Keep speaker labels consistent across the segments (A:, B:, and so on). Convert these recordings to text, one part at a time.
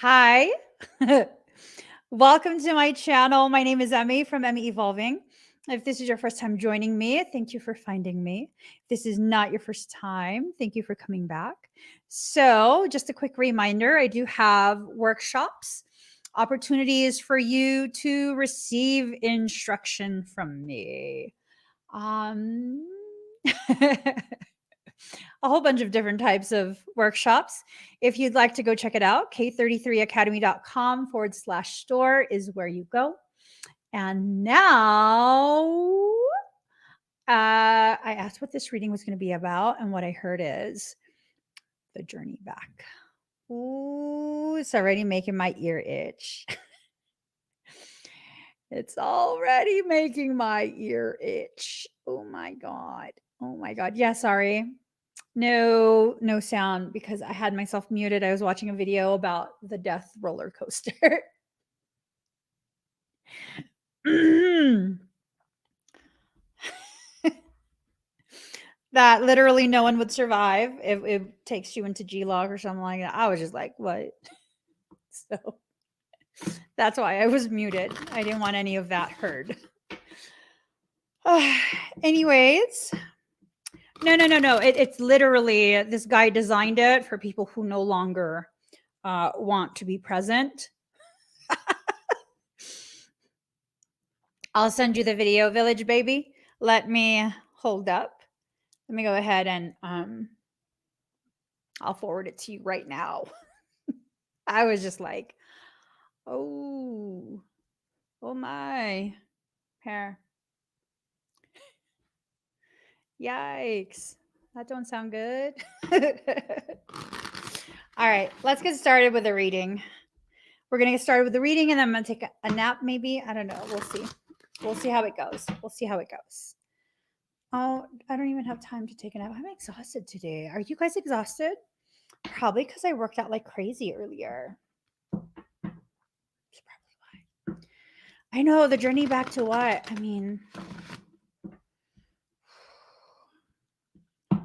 A: Hi. Welcome to my channel. My name is Emmy from Emmy Evolving. If this is your first time joining me, thank you for finding me. If this is not your first time, thank you for coming back. So, just a quick reminder, I do have workshops, opportunities for you to receive instruction from me. A whole bunch of different types of workshops. If you'd like to go check it out, k33academy.com/store is where you go. And now I asked what this reading was going to be about, and what I heard is the journey back. Ooh, it's already making my ear itch. It's already making my ear itch. Oh my God. Oh my God. Yeah, sorry. No sound because I had myself muted. I was watching a video about the death roller coaster. That literally no one would survive if it takes you into G-Log or something like that. I was just like, what? So that's why I was muted. I didn't want any of that heard. Anyways, no. It's literally, this guy designed it for people who no longer want to be present. I'll send you the video, Village Baby. Let me hold up. Let me go ahead and I'll forward it to you right now. I was just like, oh my hair. Yikes. That don't sound good. All right, let's get started with the reading. We're going to get started with the reading, and then I'm going to take a nap maybe. I don't know. We'll see. We'll see how it goes. Oh, I don't even have time to take a nap. I'm exhausted today. Are you guys exhausted? Probably because I worked out like crazy earlier. That's probably why. I know, the journey back to what? I mean, the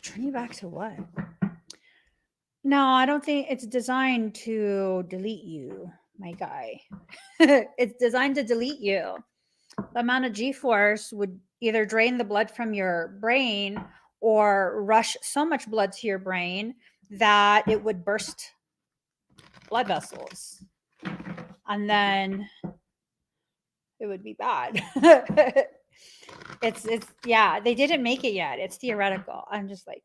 A: journey back to what? No, I don't think it's designed to delete you, my guy. It's designed to delete you. The amount of G-force would either drain the blood from your brain or rush so much blood to your brain that it would burst blood vessels. And then it would be bad. It's yeah, they didn't make it yet. It's theoretical. I'm just like,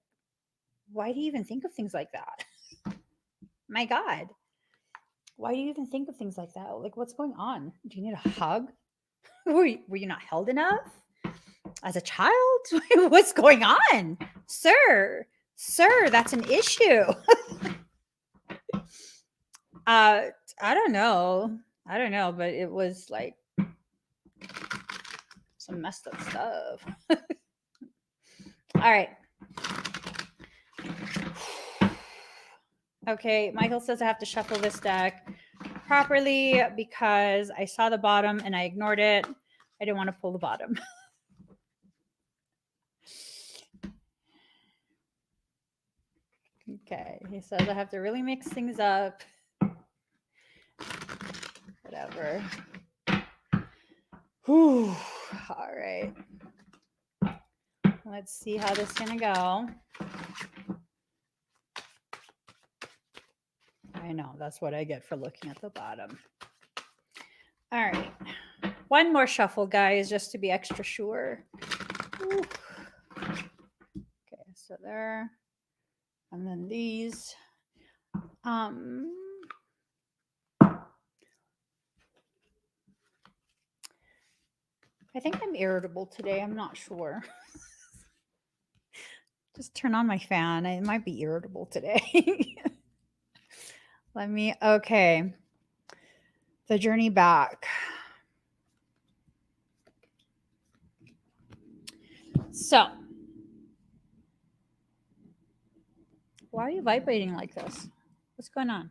A: why do you even think of things like that? My God. Why do you even think of things like that? Like, what's going on? Do you need a hug? Were you not held enough as a child? What's going on? Sir, that's an issue. I don't know, but it was like some messed up stuff. All right. Okay, Michael says I have to shuffle this deck properly because I saw the bottom and I ignored it. I didn't want to pull the bottom. Okay, he says I have to really mix things up. Whatever. Whew. All right. Let's see how this is gonna go. I know, that's what I get for looking at the bottom. All right. One more shuffle, guys, just to be extra sure. Ooh. Okay, so there. And then these. I think I'm irritable today. I'm not sure. Just turn on my fan. I might be irritable today. Okay. The journey back. So, why are you vibrating like this? What's going on?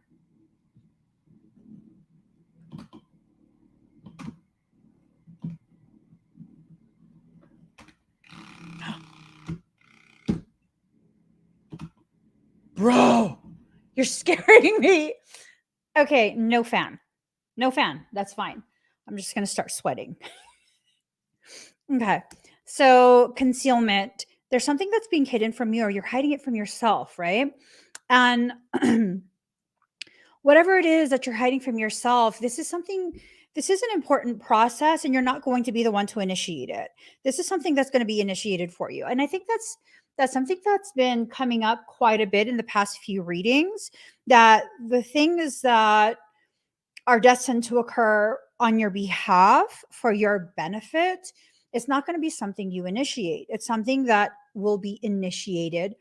A: Bro, You're scaring me. Okay, no fan. No fan. That's fine. I'm just going to start sweating. Okay. So, concealment. There's something that's being hidden from you, or you're hiding it from yourself, right? And whatever it is that you're hiding from yourself, this is an important process, and you're not going to be the one to initiate it. This is something that's going to be initiated for you. And I think that's something that's been coming up quite a bit in the past few readings, that the things that are destined to occur on your behalf for your benefit, it's not going to be something you initiate. It's something that will be initiated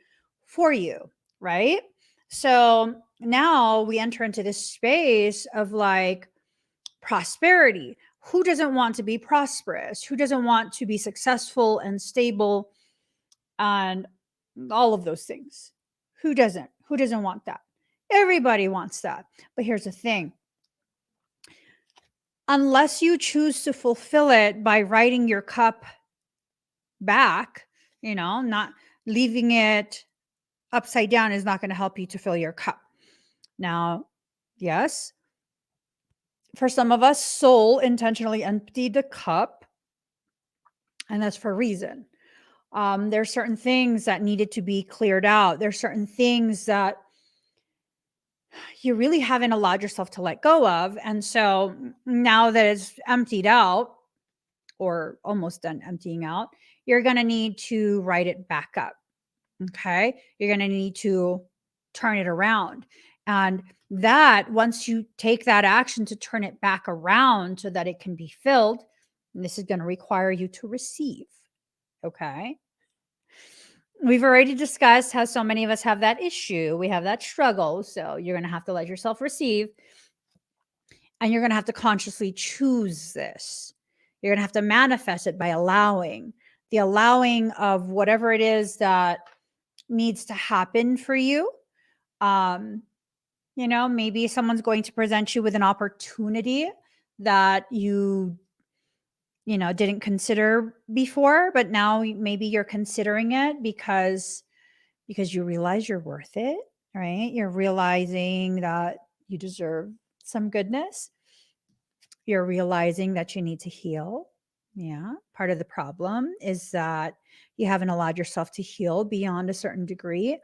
A: for you, right? So now we enter into this space of like prosperity. Who doesn't want to be prosperous? Who doesn't want to be successful and stable and all of those things? Who doesn't? Who doesn't want that? Everybody wants that. But here's the thing. Unless you choose to fulfill it by writing your cup back, not leaving it upside down is not going to help you to fill your cup. Now, yes, for some of us, soul intentionally emptied the cup, and that's for a reason. There's certain things that needed to be cleared out. There's certain things that you really haven't allowed yourself to let go of. And so now that it's emptied out, or almost done emptying out, you're going to need to write it back up. Okay. You're going to need to turn it around. And that once you take that action to turn it back around so that it can be filled, this is going to require you to receive. Okay. We've already discussed how so many of us have that issue. We have that struggle. So you're going to have to let yourself receive, and you're going to have to consciously choose this. You're going to have to manifest it by allowing of whatever it is that needs to happen for you. Maybe someone's going to present you with an opportunity that you didn't consider before, but now maybe you're considering it because you realize you're worth it, right? You're realizing that you deserve some goodness. You're realizing that you need to heal. Yeah. Part of the problem is that you haven't allowed yourself to heal beyond a certain degree.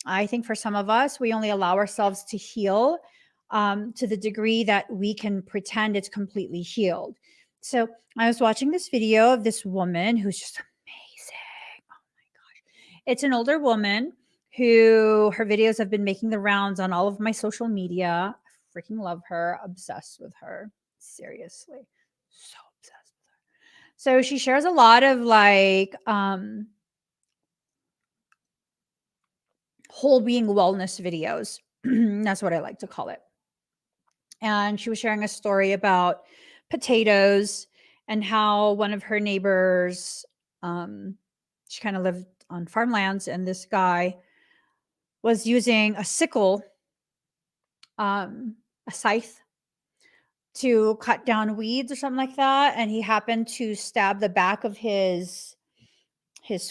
A: I think for some of us, we only allow ourselves to heal to the degree that we can pretend it's completely healed. So I was watching this video of this woman who's just amazing. Oh my gosh. It's an older woman who her videos have been making the rounds on all of my social media. I freaking love her, obsessed with her. Seriously, so obsessed with her. So she shares a lot of like whole being wellness videos. That's what I like to call it. And she was sharing a story about potatoes and how one of her neighbors, she kind of lived on farmlands, and this guy was using a sickle, a scythe, to cut down weeds or something like that, and he happened to stab the back of his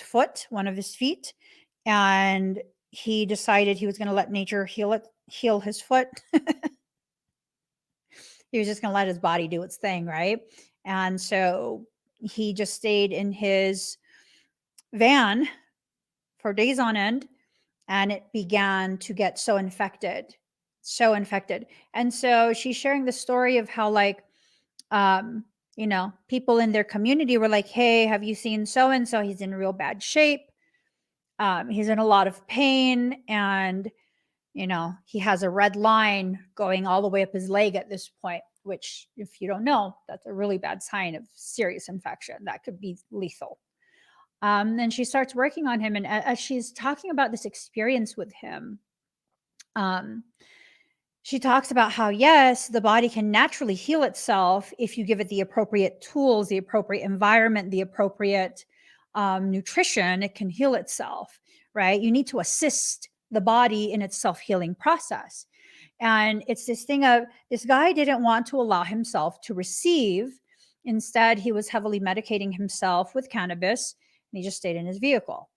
A: foot, one of his feet, and he decided he was going to let nature heal his foot. He was just going to let his body do its thing, right? And so he just stayed in his van for days on end, and it began to get so infected. And so she's sharing the story of how like people in their community were like, hey, have you seen so and so? He's in real bad shape. He's in a lot of pain, and he has a red line going all the way up his leg at this point, which, if you don't know, that's a really bad sign of serious infection that could be lethal. And she starts working on him, and as she's talking about this experience with him, she talks about how, yes, the body can naturally heal itself if you give it the appropriate tools, the appropriate environment, the appropriate nutrition. It can heal itself, right? You need to assist the body in its self-healing process. And it's this thing of, this guy didn't want to allow himself to receive. Instead, he was heavily medicating himself with cannabis, and he just stayed in his vehicle.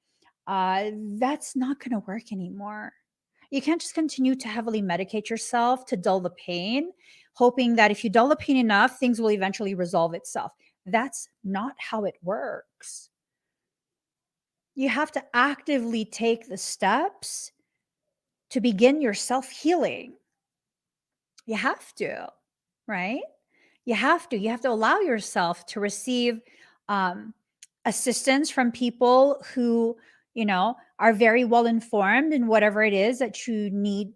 A: That's not going to work anymore. You can't just continue to heavily medicate yourself to dull the pain, hoping that if you dull the pain enough, things will eventually resolve itself. That's not how it works. You have to actively take the steps to begin your self-healing. You have to, right? You have to. You have to allow yourself to receive assistance from people who, are very well informed in whatever it is that you need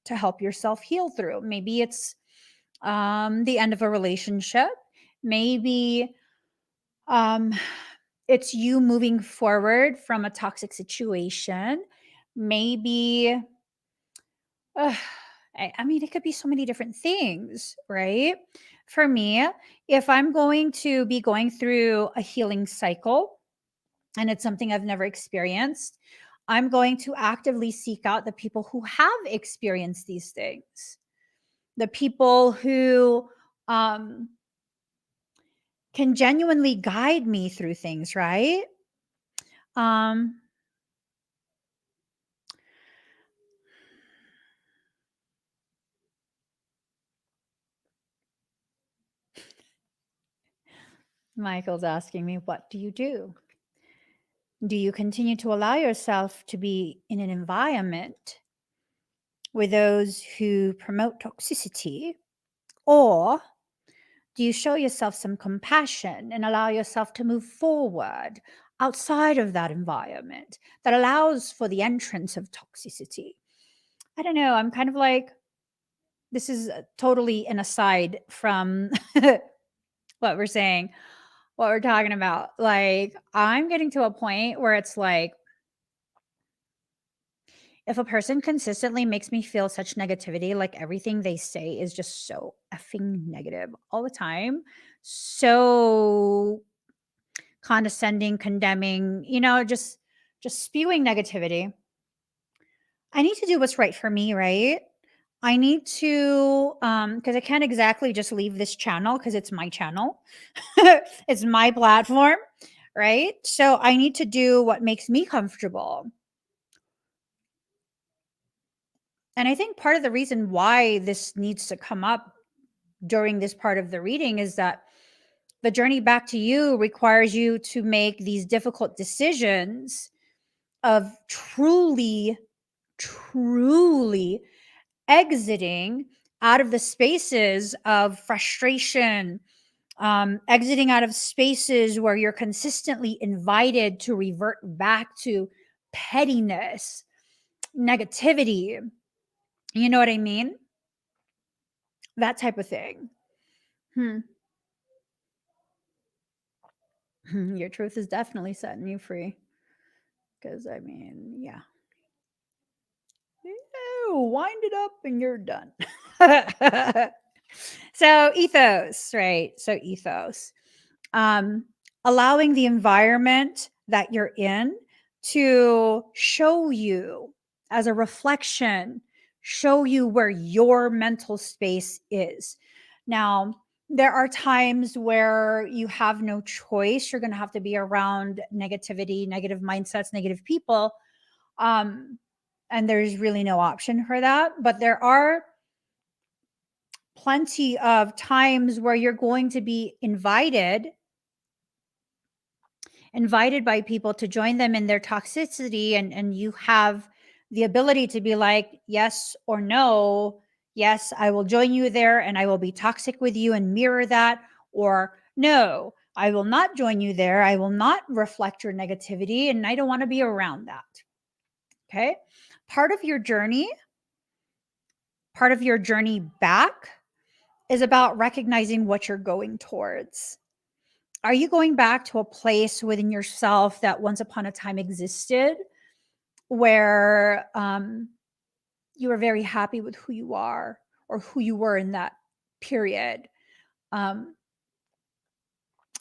A: to help yourself heal through. Maybe it's the end of a relationship. Maybe it's you moving forward from a toxic situation. Maybe, I mean, it could be so many different things, right? For me, if I'm going to be going through a healing cycle and it's something I've never experienced, I'm going to actively seek out the people who have experienced these things, the people who can genuinely guide me through things, right? Michael's asking me, what do you do? Do you continue to allow yourself to be in an environment with those who promote toxicity? Or do you show yourself some compassion and allow yourself to move forward outside of that environment that allows for the entrance of toxicity? I don't know. I'm kind of like, this is totally an aside from what we're saying, what we're talking about. Like, I'm getting to a point where it's like, if a person consistently makes me feel such negativity, like everything they say is just so effing negative all the time, so condescending, condemning, just spewing negativity. I need to do what's right for me, right? I need to, because I can't exactly just leave this channel because it's my channel. It's my platform, right? So I need to do what makes me comfortable. And I think part of the reason why this needs to come up during this part of the reading is that the journey back to you requires you to make these difficult decisions of truly, truly exiting out of the spaces of frustration, exiting out of spaces where you're consistently invited to revert back to pettiness, negativity. You know what I mean? That type of thing. Your truth is definitely setting you free. Because, I mean, yeah. Wind it up and you're done. So, ethos, right? So, ethos. Allowing the environment that you're in to show you as a reflection, show you where your mental space is. Now, there are times where you have no choice. You're going to have to be around negativity, negative mindsets, negative people. And there's really no option for that. But there are plenty of times where you're going to be invited by people to join them in their toxicity, and you have the ability to be like, yes or no. Yes, I will join you there and I will be toxic with you and mirror that. Or no, I will not join you there. I will not reflect your negativity and I don't want to be around that. Okay. Part of your journey back is about recognizing what you're going towards. Are you going back to a place within yourself that once upon a time existed where you were very happy with who you are or who you were in that period? And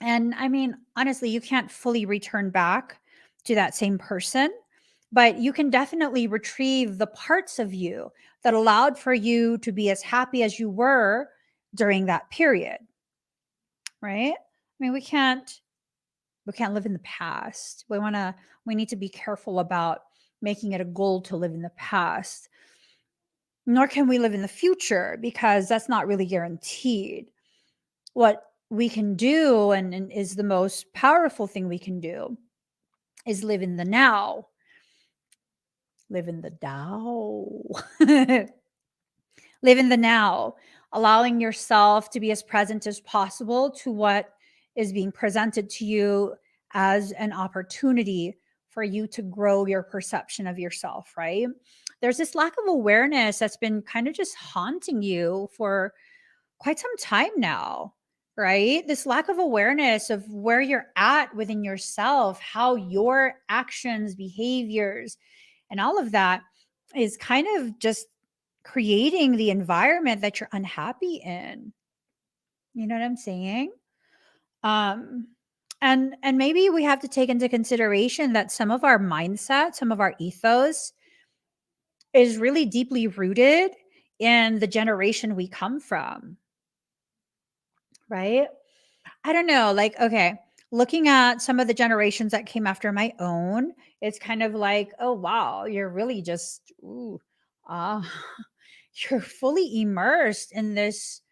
A: I mean, honestly, you can't fully return back to that same person, but you can definitely retrieve the parts of you that allowed for you to be as happy as you were during that period, right? I mean, we can't live in the past. We need to be careful about making it a goal to live in the past. nor can we live in the future because that's not really guaranteed. What we can do, and is the most powerful thing we can do, is live in the now. Live in the Tao. Live in the now, allowing yourself to be as present as possible to what is being presented to you as an opportunity for you to grow your perception of yourself, right? There's this lack of awareness that's been kind of just haunting you for quite some time now, right? This lack of awareness of where you're at within yourself, how your actions, behaviors, and all of that is kind of just creating the environment that you're unhappy in. You know what I'm saying? Um and maybe we have to take into consideration that some of our mindset, some of our ethos is really deeply rooted in the generation we come from, right? I don't know, like, okay, looking at some of the generations that came after my own, it's kind of like, oh wow, you're really just uh you're fully immersed in this.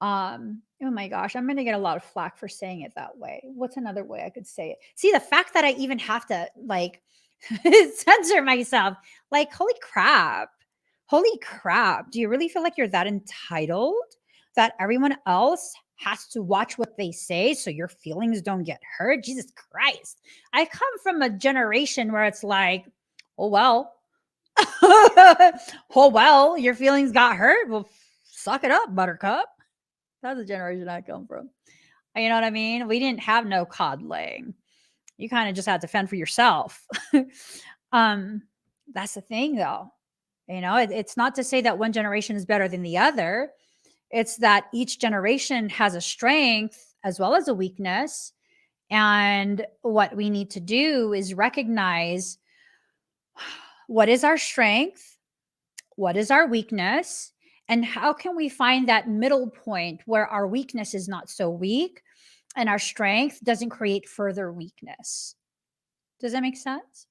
A: Oh my gosh, I'm gonna get a lot of flack for saying it that way. What's another way I could say it? See, the fact that I even have to like censor myself, like, holy crap. Holy crap. Do you really feel like you're that entitled that everyone else has to watch what they say so your feelings don't get hurt? Jesus Christ. I come from a generation where it's like, oh well. Oh well, your feelings got hurt. Well, suck it up, buttercup. That's the generation I come from. You know what I mean? We didn't have no coddling. You kind of just had to fend for yourself. um, that's the thing, though. You know, it's not to say that one generation is better than the other. It's that each generation has a strength as well as a weakness. And what we need to do is recognize what is our strength, what is our weakness, and how can we find that middle point where our weakness is not so weak and our strength doesn't create further weakness. Does that make sense?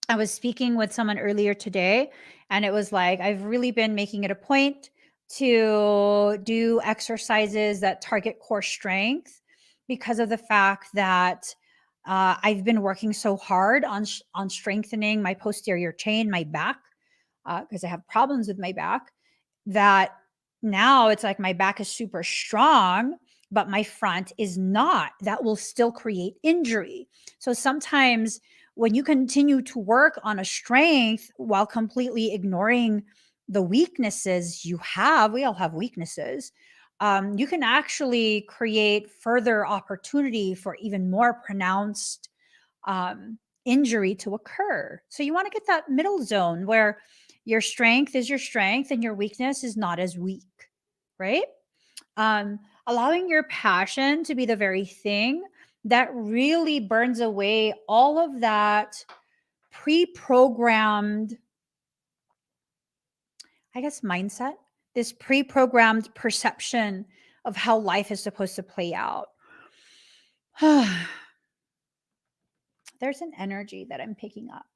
A: I was speaking with someone earlier today, and it was like, I've really been making it a point to do exercises that target core strength because of the fact that I've been working so hard on strengthening my posterior chain, my back, because I have problems with my back, that now it's like my back is super strong, but my front is not. That will still create injury. So sometimes when you continue to work on a strength while completely ignoring the weaknesses you have, we all have weaknesses. You can actually create further opportunity for even more pronounced injury to occur. So you want to get that middle zone where your strength is your strength and your weakness is not as weak, right? Um, Allowing your passion to be the very thing that really burns away all of that pre-programmed, I guess, mindset, this pre-programmed perception of how life is supposed to play out. There's an energy that I'm picking up.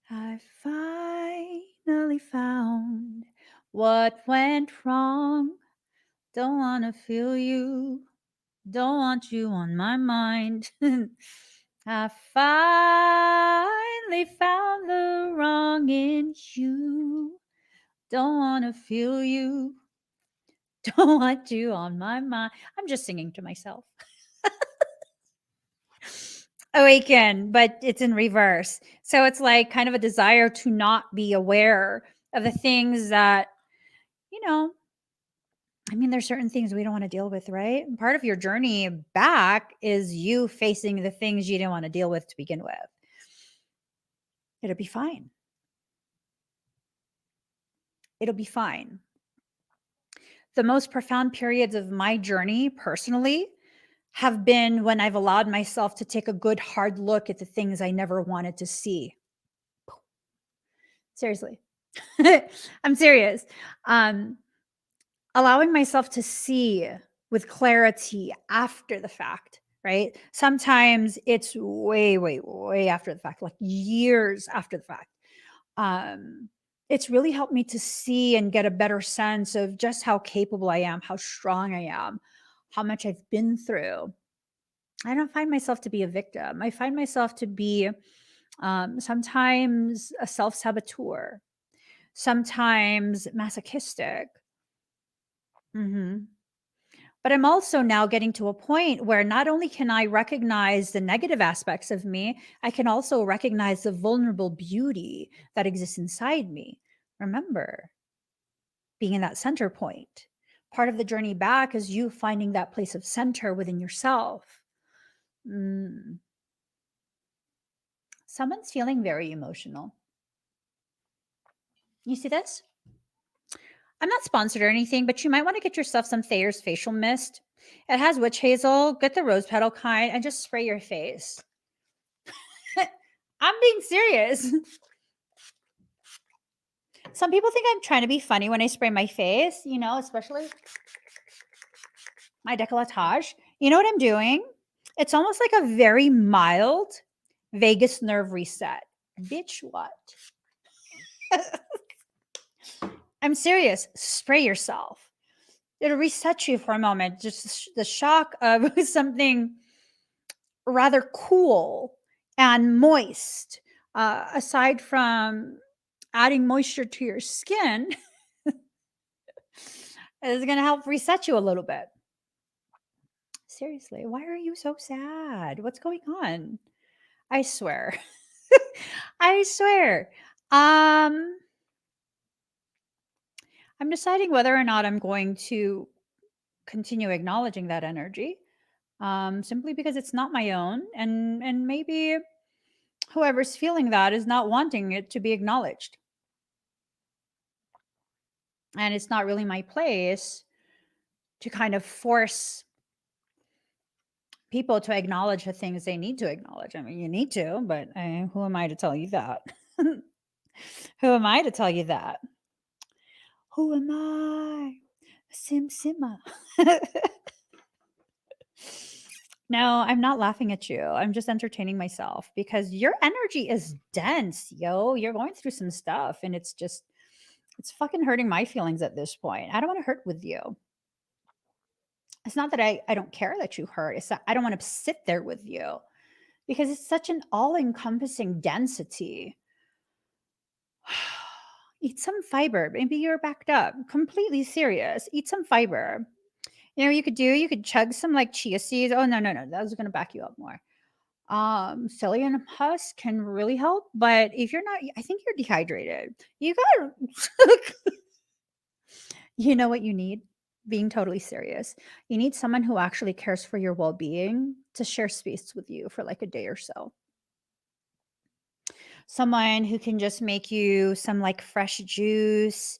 A: I finally found what went wrong. Don't want to feel you. Don't want you on my mind. I finally found the wrong in you. Don't want to feel you. Don't want you on my mind. I'm just singing to myself. Awaken, but it's in reverse. So it's like kind of a desire to not be aware of the things that, you know, I mean, there's certain things we don't want to deal with, right? And part of your journey back is you facing the things you didn't want to deal with to begin with. It'll be fine. It'll be fine. The most profound periods of my journey personally have been when I've allowed myself to take a good hard look at the things I never wanted to see. Seriously. I'm serious. Um, Allowing myself to see with clarity after the fact, right? Sometimes it's way, way, way after the fact, like years after the fact. It's really helped me to see and get a better sense of just how capable I am, how strong I am, how much I've been through. I don't find myself to be a victim. I find myself to be sometimes a self saboteur, sometimes masochistic. hmm But I'm also now getting to a point where not only can I recognize the negative aspects of me, I can also recognize the vulnerable beauty that exists inside me. Remember, being in that center point. Part of the journey back is you finding that place of center within yourself. Mm. Someone's feeling very emotional. You see this? I'm not sponsored or anything, but you might want to get yourself some Thayer's facial mist. It has witch hazel, get the rose petal kind, and just spray your face. I'm being serious. Some people think I'm trying to be funny when I spray my face, especially my décolletage. You know what I'm doing? It's almost like a very mild vagus nerve reset. Bitch, what? I'm serious. Spray yourself. It'll reset you for a moment. Just the shock of something rather cool and moist, aside from adding moisture to your skin, is going to help reset you a little bit. Seriously, why are you so sad? What's going on? I swear. I swear. I'm deciding whether or not I'm going to continue acknowledging that energy, simply because it's not my own, and maybe whoever's feeling that is not wanting it to be acknowledged, and it's not really my place to kind of force people to acknowledge the things they need to acknowledge. I mean, you need to, but who am I to tell you that? Who am I to tell you that? Who am I? Sim Sima. No, I'm not laughing at you. I'm just entertaining myself because your energy is dense, yo. You're going through some stuff and it's fucking hurting my feelings at this point. I don't want to hurt with you. It's not that I don't care that you hurt. It's that I don't want to sit there with you because it's such an all encompassing density. Eat some fiber. Maybe you're backed up. Completely serious. Eat some fiber. You could chug some like chia seeds. Oh, no, no, no. That was going to back you up more. Psyllium husk can really help, but if you're not, I think you're dehydrated. You got, you know what you need? Being totally serious. You need someone who actually cares for your well being to share space with you for like a day or so. Someone who can just make you some like fresh juice,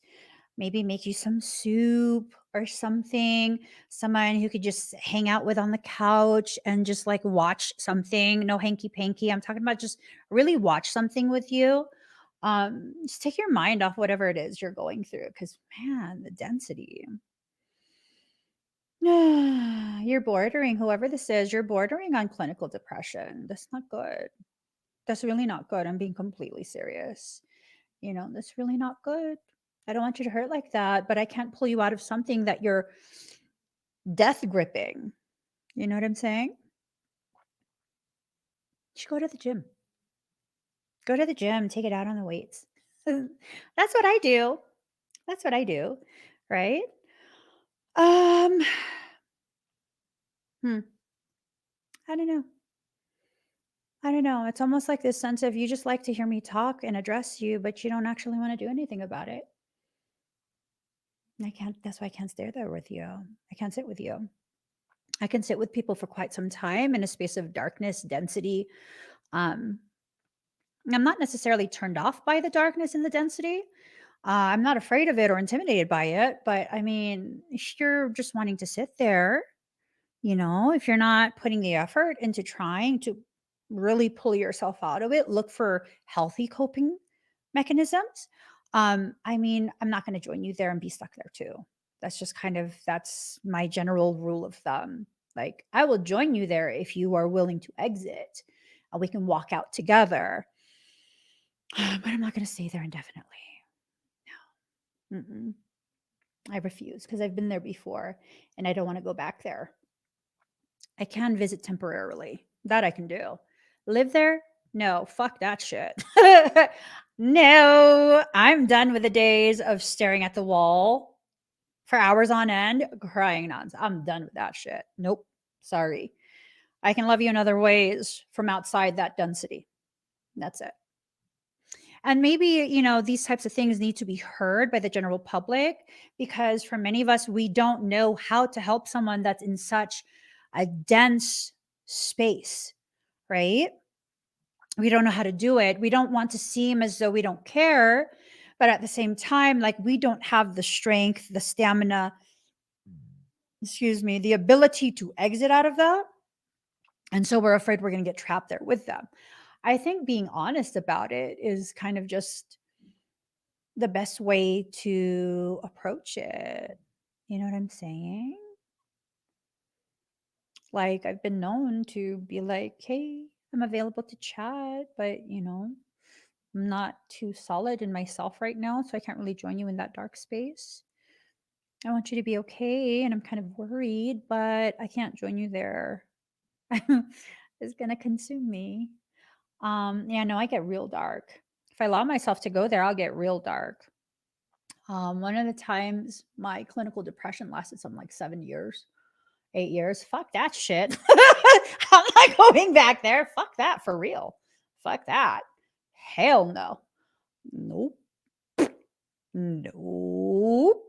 A: maybe make you some soup or something. Someone who could just hang out with on the couch and just like watch something. No hanky panky. I'm talking about just really watch something with you. Just take your mind off whatever it is you're going through. Because man, the density. You're bordering, whoever this is, you're bordering on clinical depression. That's not good. That's really not good. I'm being completely serious. That's really not good. I don't want you to hurt like that, but I can't pull you out of something that you're death gripping. You know what I'm saying? You should go to the gym. Go to the gym, take it out on the weights. That's what I do. That's what I do. Right? Um, hmm. I don't know. I don't know. It's almost like this sense of you just like to hear me talk and address you, but you don't actually want to do anything about it. I can't, that's why I can't stay there with you. I can't sit with you. I can sit with people for quite some time in a space of darkness, density. Um, I'm not necessarily turned off by the darkness and the density. I'm not afraid of it or intimidated by it, but I mean, if you're just wanting to sit there, if you're not putting the effort into trying to really pull yourself out of it, look for healthy coping mechanisms. I mean, I'm not going to join you there and be stuck there too. That's my general rule of thumb. Like, I will join you there if you are willing to exit and we can walk out together. But I'm not going to stay there indefinitely. No. Mm-mm. I refuse because I've been there before and I don't want to go back there. I can visit temporarily. That I can do. Live there? No, fuck that shit. No, I'm done with the days of staring at the wall for hours on end, crying nonsense. I'm done with that shit. Nope. Sorry. I can love you in other ways from outside that density. That's it. And maybe, these types of things need to be heard by the general public because for many of us, we don't know how to help someone that's in such a dense space, right? We don't know how to do it. We don't want to seem as though we don't care. But at the same time, like we don't have the strength, the stamina, the ability to exit out of that. And so we're afraid we're going to get trapped there with them. I think being honest about it is kind of just the best way to approach it. You know what I'm saying? Like, I've been known to be like, hey, I'm available to chat, but, I'm not too solid in myself right now. So I can't really join you in that dark space. I want you to be okay. And I'm kind of worried, but I can't join you there. It's going to consume me. Yeah, no, I get real dark. If I allow myself to go there, I'll get real dark. One of the times my clinical depression lasted something like 7 years, 8 years. Fuck that shit. I'm not going back there. Fuck that for real. Fuck that. Hell no. Nope. Nope.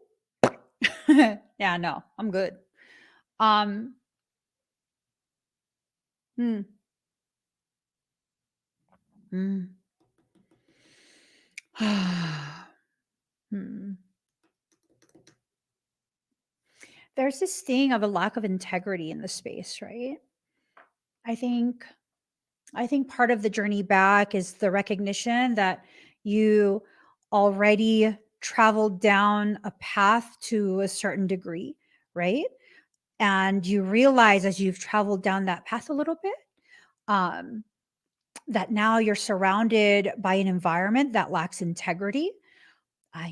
A: Yeah, no, I'm good. Um, hmm. Hmm. Hmm. There's this thing of a lack of integrity in the space, right? I think I think part of the journey back is the recognition that you already traveled down a path to a certain degree, right? And you realize as you've traveled down that path a little bit, um, that now you're surrounded by an environment that lacks integrity.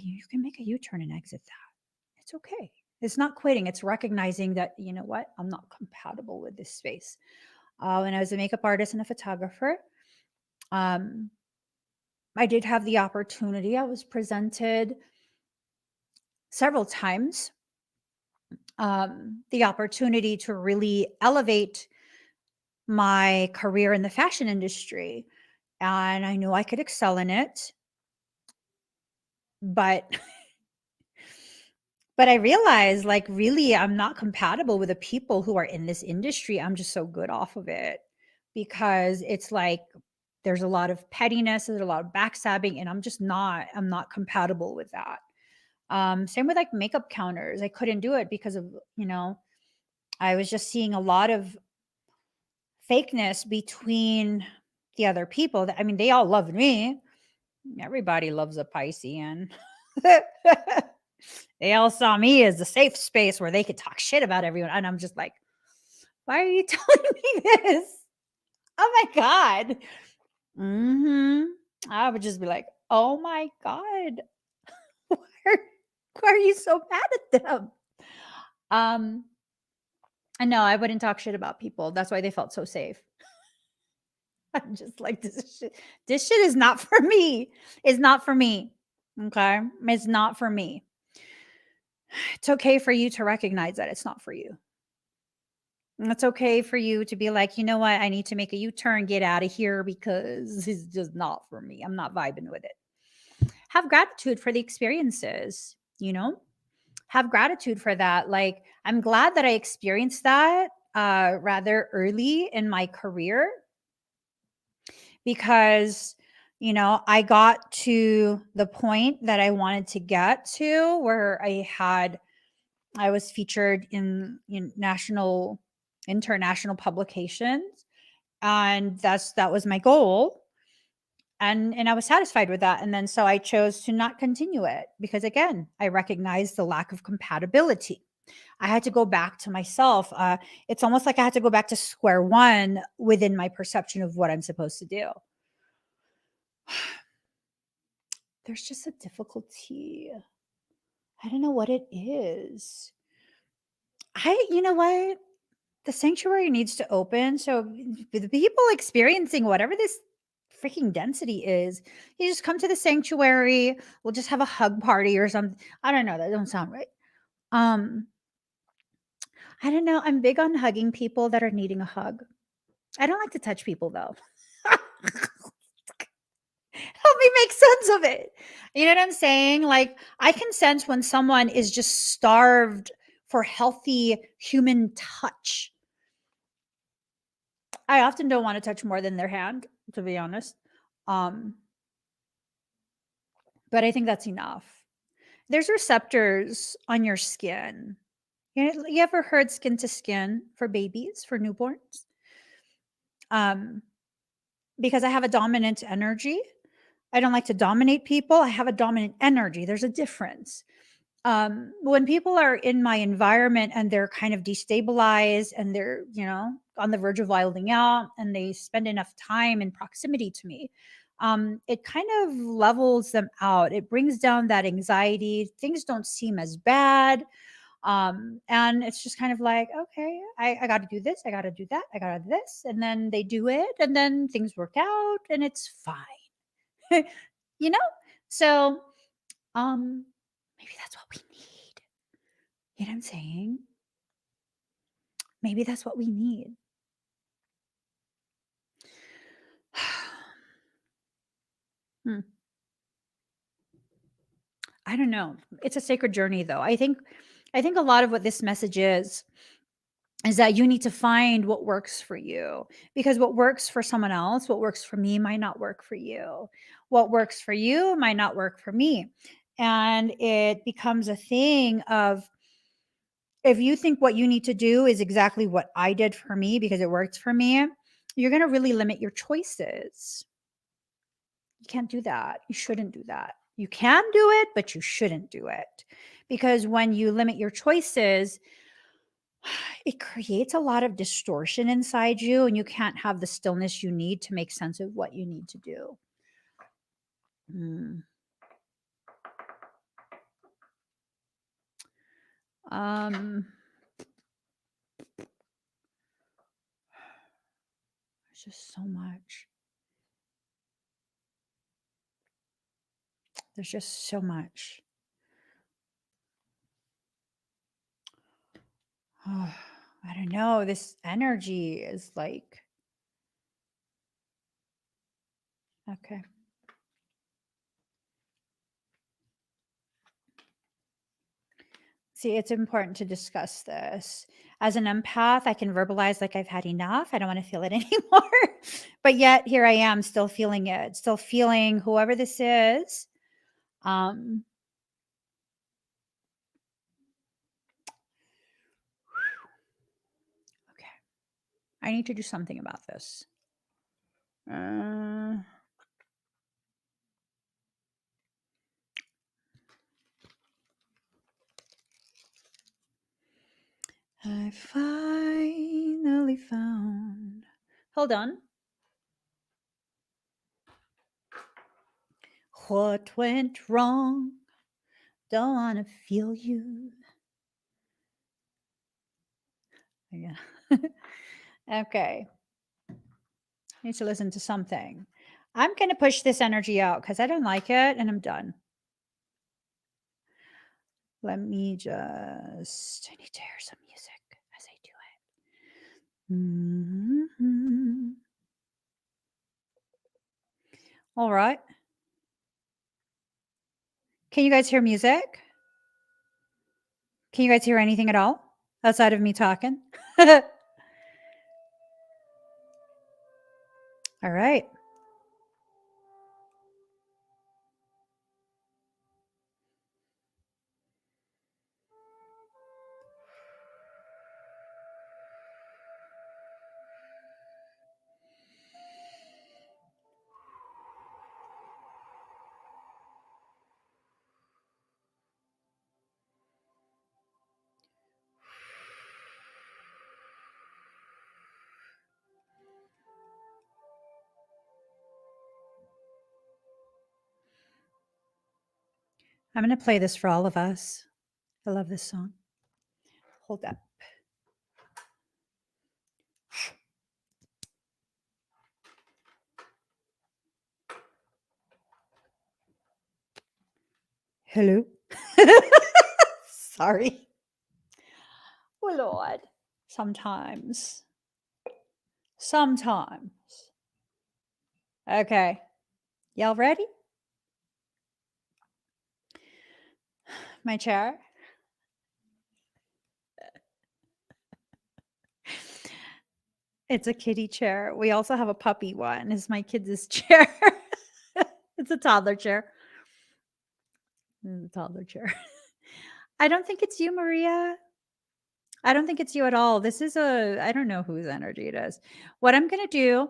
A: You can make a U-turn and exit that. It's okay. It's not quitting. It's recognizing that, you know what? I'm not compatible with this space. When I was a makeup artist and a photographer, um, I did have the opportunity. I was presented several times the opportunity to really elevate my career in the fashion industry. And I knew I could excel in it. But but I realized like really I'm not compatible with the people who are in this industry. I'm just so good off of it because it's like there's a lot of pettiness, there's a lot of backstabbing, and I'm not compatible with that. Same with like makeup counters. I couldn't do it because of, I was just seeing a lot of fakeness between the other people that, I mean, they all loved me. Everybody loves a Piscean. They all saw me as a safe space where they could talk shit about everyone. And I'm just like, why are you telling me this? Oh my God. I would just be like, oh my God. Why are, why are you so mad at them? And no, I wouldn't talk shit about people. That's why they felt so safe. I'm just like, this shit is not for me. It's not for me. Okay. It's not for me. It's okay for you to recognize that it's not for you. And it's okay for you to be like, you know what? I need to make a U-turn, get out of here because it's just not for me. I'm not vibing with it. Have gratitude for the experiences, have gratitude for that. Like, I'm glad that I experienced that rather early in my career because, I got to the point that I wanted to get to where I was featured in international publications. And that was my goal. And I was satisfied with that. And then so I chose to not continue it because again, I recognized the lack of compatibility. I had to go back to myself. It's almost like I had to go back to square one within my perception of what I'm supposed to do. there's just a difficulty. I don't know what it is. You know what? The sanctuary needs to open. So the people experiencing whatever this freaking density is, you just come to the sanctuary. We'll just have a hug party or something. I don't know. That don't sound right. Um, I don't know. I'm big on hugging people that are needing a hug. I don't like to touch people though. Help me make sense of it. You know what I'm saying? Like, I can sense when someone is just starved for healthy human touch. I often don't want to touch more than their hand, to be honest. Um, but I think that's enough. There's receptors on your skin. You ever heard skin to skin for babies, for newborns? Um, because I have a dominant energy. I don't like to dominate people. I have a dominant energy. There's a difference. When people are in my environment and they're kind of destabilized and they're, on the verge of wilding out and they spend enough time in proximity to me, it kind of levels them out. It brings down that anxiety. Things don't seem as bad. And it's just kind of like, okay, I got to do this. I got to do that. I got to do this. And then they do it and then things work out and it's fine. you know? So, um, maybe that's what we need. You know what I'm saying? Maybe that's what we need. Hmm. I don't know. It's a sacred journey though. I think a lot of what this message is that you need to find what works for you, because what works for someone else, what works for me might not work for you. What works for you might not work for me. And it becomes a thing of, if you think what you need to do is exactly what I did for me because it worked for me, you're going to really limit your choices. You can't do that. You shouldn't do that. You can do it, but you shouldn't do it. Because when you limit your choices, it creates a lot of distortion inside you, and you can't have the stillness you need to make sense of what you need to do. Mm. There's just so much. There's just so much. Oh, I don't know. This energy is like, okay. See, it's important to discuss this. As an empath, I can verbalize like I've had enough. I don't want to feel it anymore. But yet here I am still feeling it, still feeling whoever this is. Um, okay. I need to do something about this. I finally found. Hold on. What went wrong? Don't want to feel you. Yeah. Okay. Need to listen to something. I'm going to push this energy out because I don't like it and I'm done. Let me just, I need to hear some music as I do it. Mm-hmm. All right. Can you guys hear music? Can you guys hear anything at all outside of me talking? All right. I'm going to play this for all of us. I love this song. Hold up. Hello. Sorry. Oh, Lord. Sometimes. Okay. Y'all ready? My chair. It's a kitty chair. We also have a puppy one. It's my kids' chair. It's a toddler chair. It's a toddler chair. I don't think it's you, Maria. I don't think it's you at all. This is I don't know whose energy it is. What I'm going to do,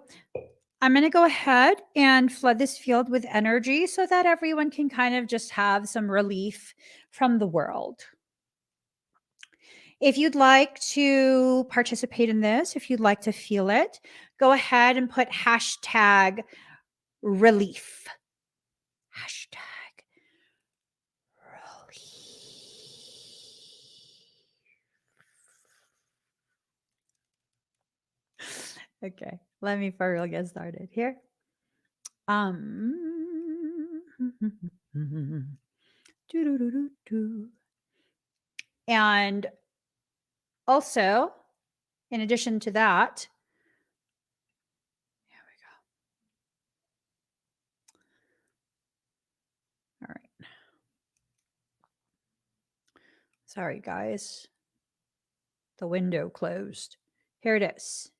A: I'm going to go ahead and flood this field with energy so that everyone can kind of just have some relief from the world. If you'd like to participate in this, if you'd like to feel it, go ahead and put hashtag relief. Hashtag relief. Okay, let me for real get started here. And also, in addition to that, here we go. All right. Sorry, guys. The window closed. Here it is.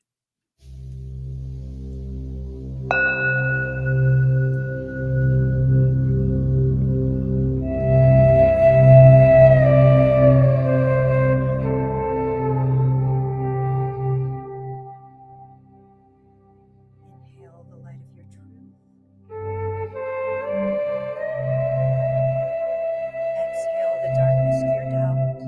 A: Inhale the light of your truth. Exhale the darkness of your doubt.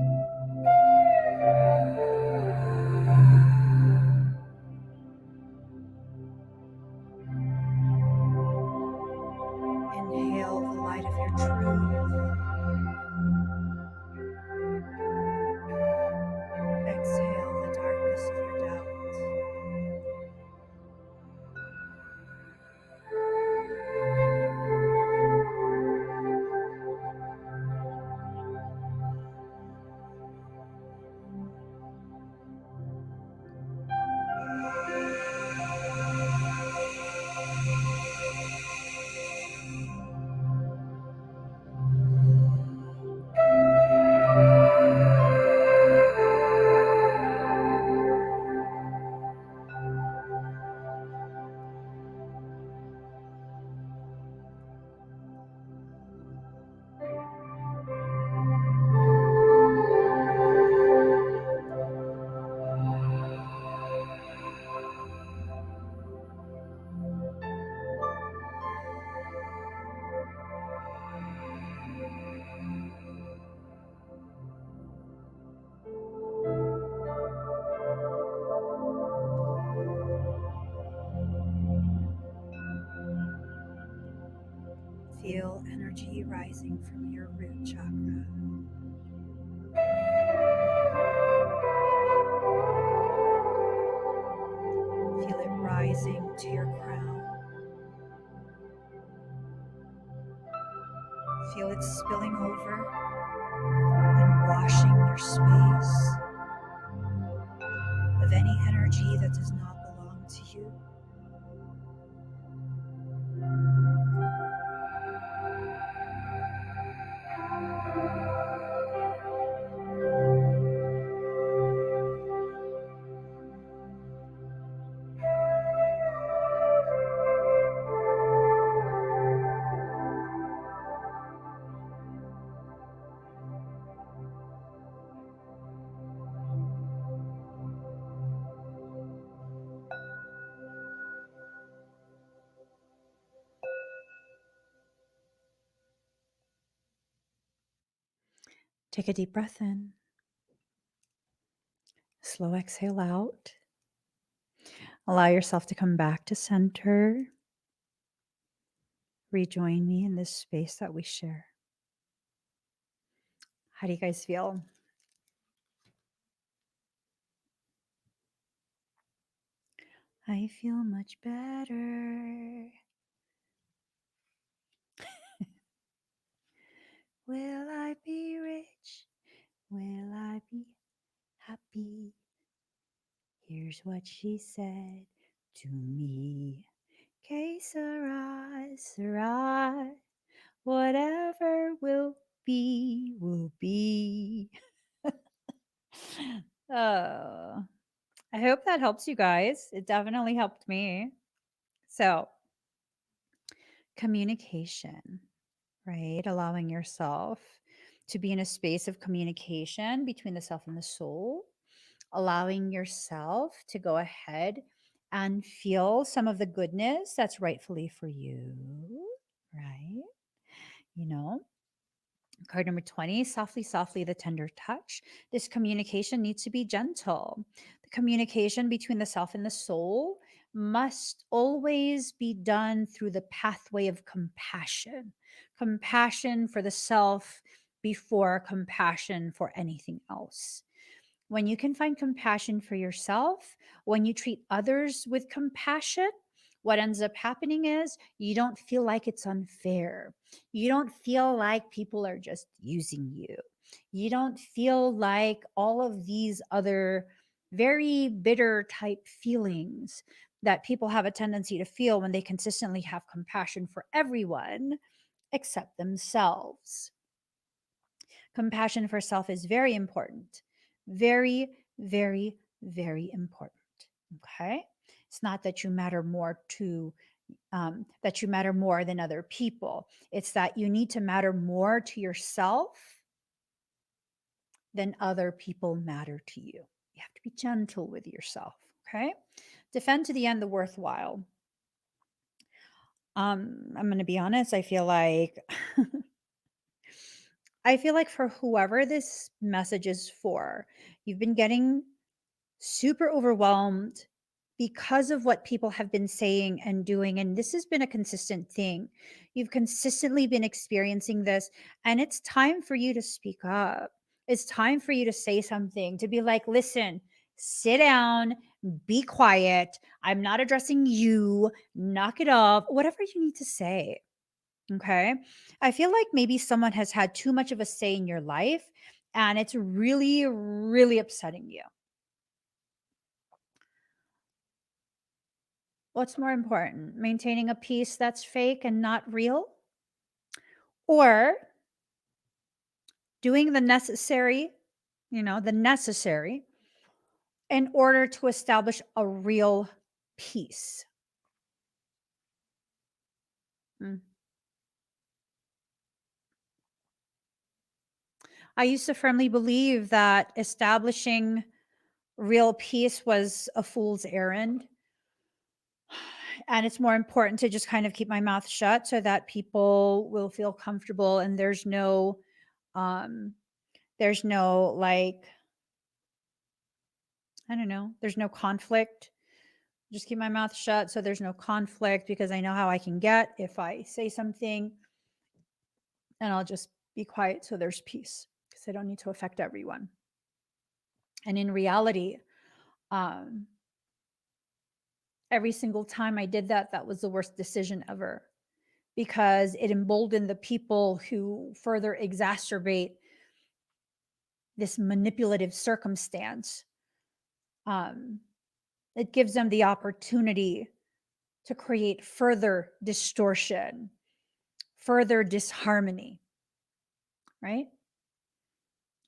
A: Inhale the light of your truth. Exhale the darkness of your doubt. Feel energy rising from your root chakra. Feel it rising to your crown. Feel it spilling over and washing your space of any energy that does not belong to you. Take a deep breath in. Slow exhale out. Allow yourself to come back to center. Rejoin me in this space that we share. How do you guys feel? I feel much better. Will I be rich? Will I be happy? Here's what she said to me. Que sera, sera. Whatever will be, will be. Oh, I hope that helps you guys. It definitely helped me. So, communication, right? Allowing yourself to be in a space of communication between the self and the soul, allowing yourself to go ahead and feel some of the goodness that's rightfully for you, right? You know, card number 20, softly, softly, the tender touch. This communication needs to be gentle. The communication between the self and the soul must always be done through the pathway of compassion. Compassion for the self before compassion for anything else. When you can find compassion for yourself, when you treat others with compassion, what ends up happening is you don't feel like it's unfair. You don't feel like people are just using you. You don't feel like all of these other very bitter type feelings that people have a tendency to feel when they consistently have compassion for everyone except themselves. Compassion for self is very important. Very, very, very important. Okay. It's not that you matter more to that you matter more than other people. It's that you need to matter more to yourself than other people matter to you. You have to be gentle with yourself. Okay. Defend to the end the worthwhile. I'm going to be honest. I feel like for whoever this message is for, you've been getting super overwhelmed because of what people have been saying and doing. And this has been a consistent thing. You've consistently been experiencing this, and it's time for you to speak up. It's time for you to say something, to be like, listen, sit down, be quiet. I'm not addressing you, knock it off, whatever you need to say. Okay. I feel like maybe someone has had too much of a say in your life, and it's really, really upsetting you. What's more important, maintaining a peace that's fake and not real, or doing the necessary, the necessary in order to establish a real peace? Mm. I used to firmly believe that establishing real peace was a fool's errand. And it's more important to just kind of keep my mouth shut so that people will feel comfortable, and um there's no, like, I don't know, there's no conflict. Just keep my mouth shut so there's no conflict, because I know how I can get if I say something, and I'll just be quiet so there's peace, because I don't need to affect everyone. And in reality, um, every single time I did that, that was the worst decision ever, because it emboldened the people who further exacerbate this manipulative circumstance. Um, it gives them the opportunity to create further distortion, further disharmony, right?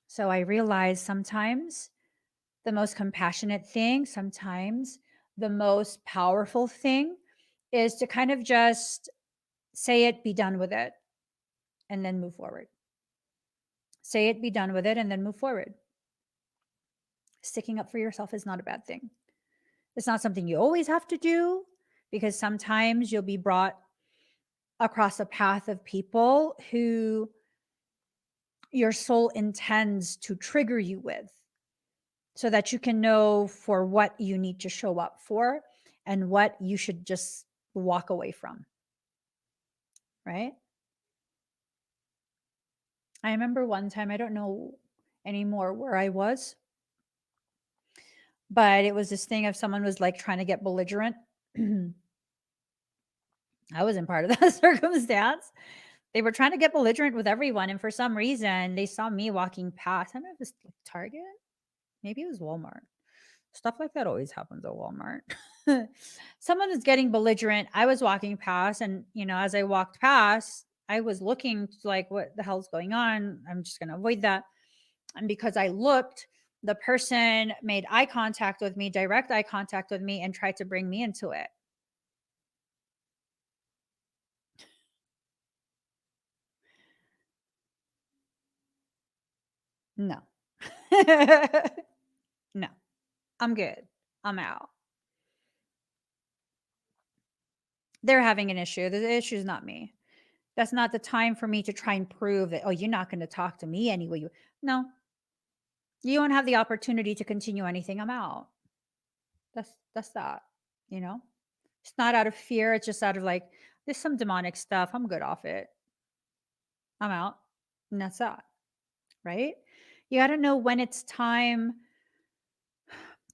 A: So I realize sometimes the most compassionate thing, sometimes the most powerful thing, is to kind of just say it, be done with it, and then move forward. Say it, be done with it, and then move forward. Sticking up for yourself is not a bad thing. It's not something you always have to do, because sometimes you'll be brought across a path of people who your soul intends to trigger you with, so that you can know for what you need to show up for and what you should just walk away from, right? I remember one time, I don't know anymore where I was, but it was this thing of someone was like trying to get belligerent. I wasn't part of that circumstance. They were trying to get belligerent with everyone, and for some reason, they saw me walking past. I don't know if it was like Target, maybe it was Walmart. Stuff like that always happens at Walmart. Someone was getting belligerent. I was walking past, and as I walked past, I was looking like, what the hell's going on? I'm just going to avoid that. And because I looked, the person made eye contact with me, direct eye contact with me, and tried to bring me into it. No. No. I'm good. I'm out. They're having an issue. The issue is not me. That's not the time for me to try and prove that, oh, you're not going to talk to me anyway. No, you won't have the opportunity to continue anything. I'm out. That's that. You know, it's not out of fear. It's just out of like, there's some demonic stuff. I'm good off it. I'm out. And that's that. Right. You got to know when it's time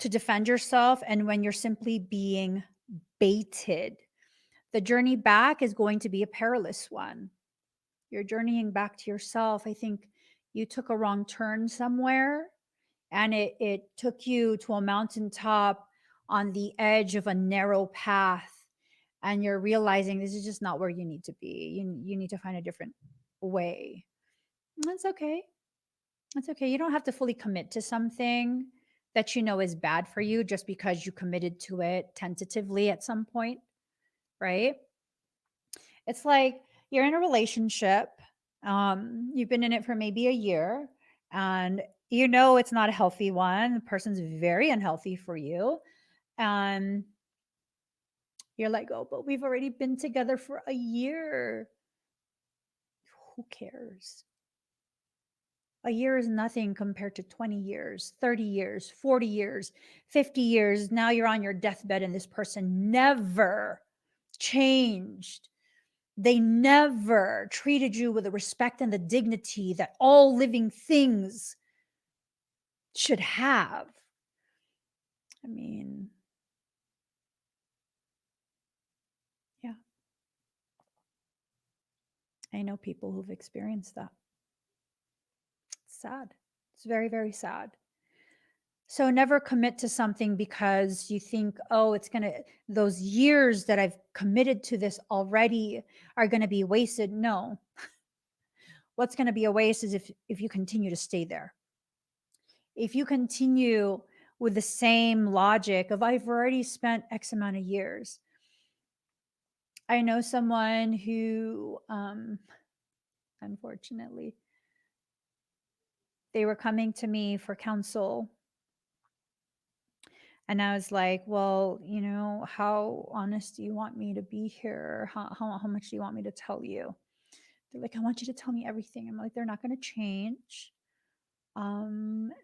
A: to defend yourself and when you're simply being baited. The journey back is going to be a perilous one. You're journeying back to yourself. I think you took a wrong turn somewhere, and it took you to a mountaintop on the edge of a narrow path, and you're realizing this is just not where you need to be. You need to find a different way. That's okay. That's okay. You don't have to fully commit to something that you know is bad for you just because you committed to it tentatively at some point, right? It's like you're in a relationship, you've been in it for maybe a year, and it's not a healthy one. The person's very unhealthy for you. And you're like, oh, but we've already been together for a year. Who cares? A year is nothing compared to 20 years, 30 years, 40 years, 50 years. Now you're on your deathbed, and this person never changed. They never treated you with the respect and the dignity that all living things should have. I mean, yeah, I know people who've experienced that. It's sad. It's very, very sad. So never commit to something because you think, oh, those years that I've committed to this already are going to be wasted. No. What's going to be a waste is if you continue to stay there. If you continue with the same logic of, I've already spent X amount of years. I know someone who, unfortunately, they were coming to me for counsel. And I was like, well, how honest do you want me to be here? How much do you want me to tell you? They're like, I want you to tell me everything. I'm like, they're not going to change.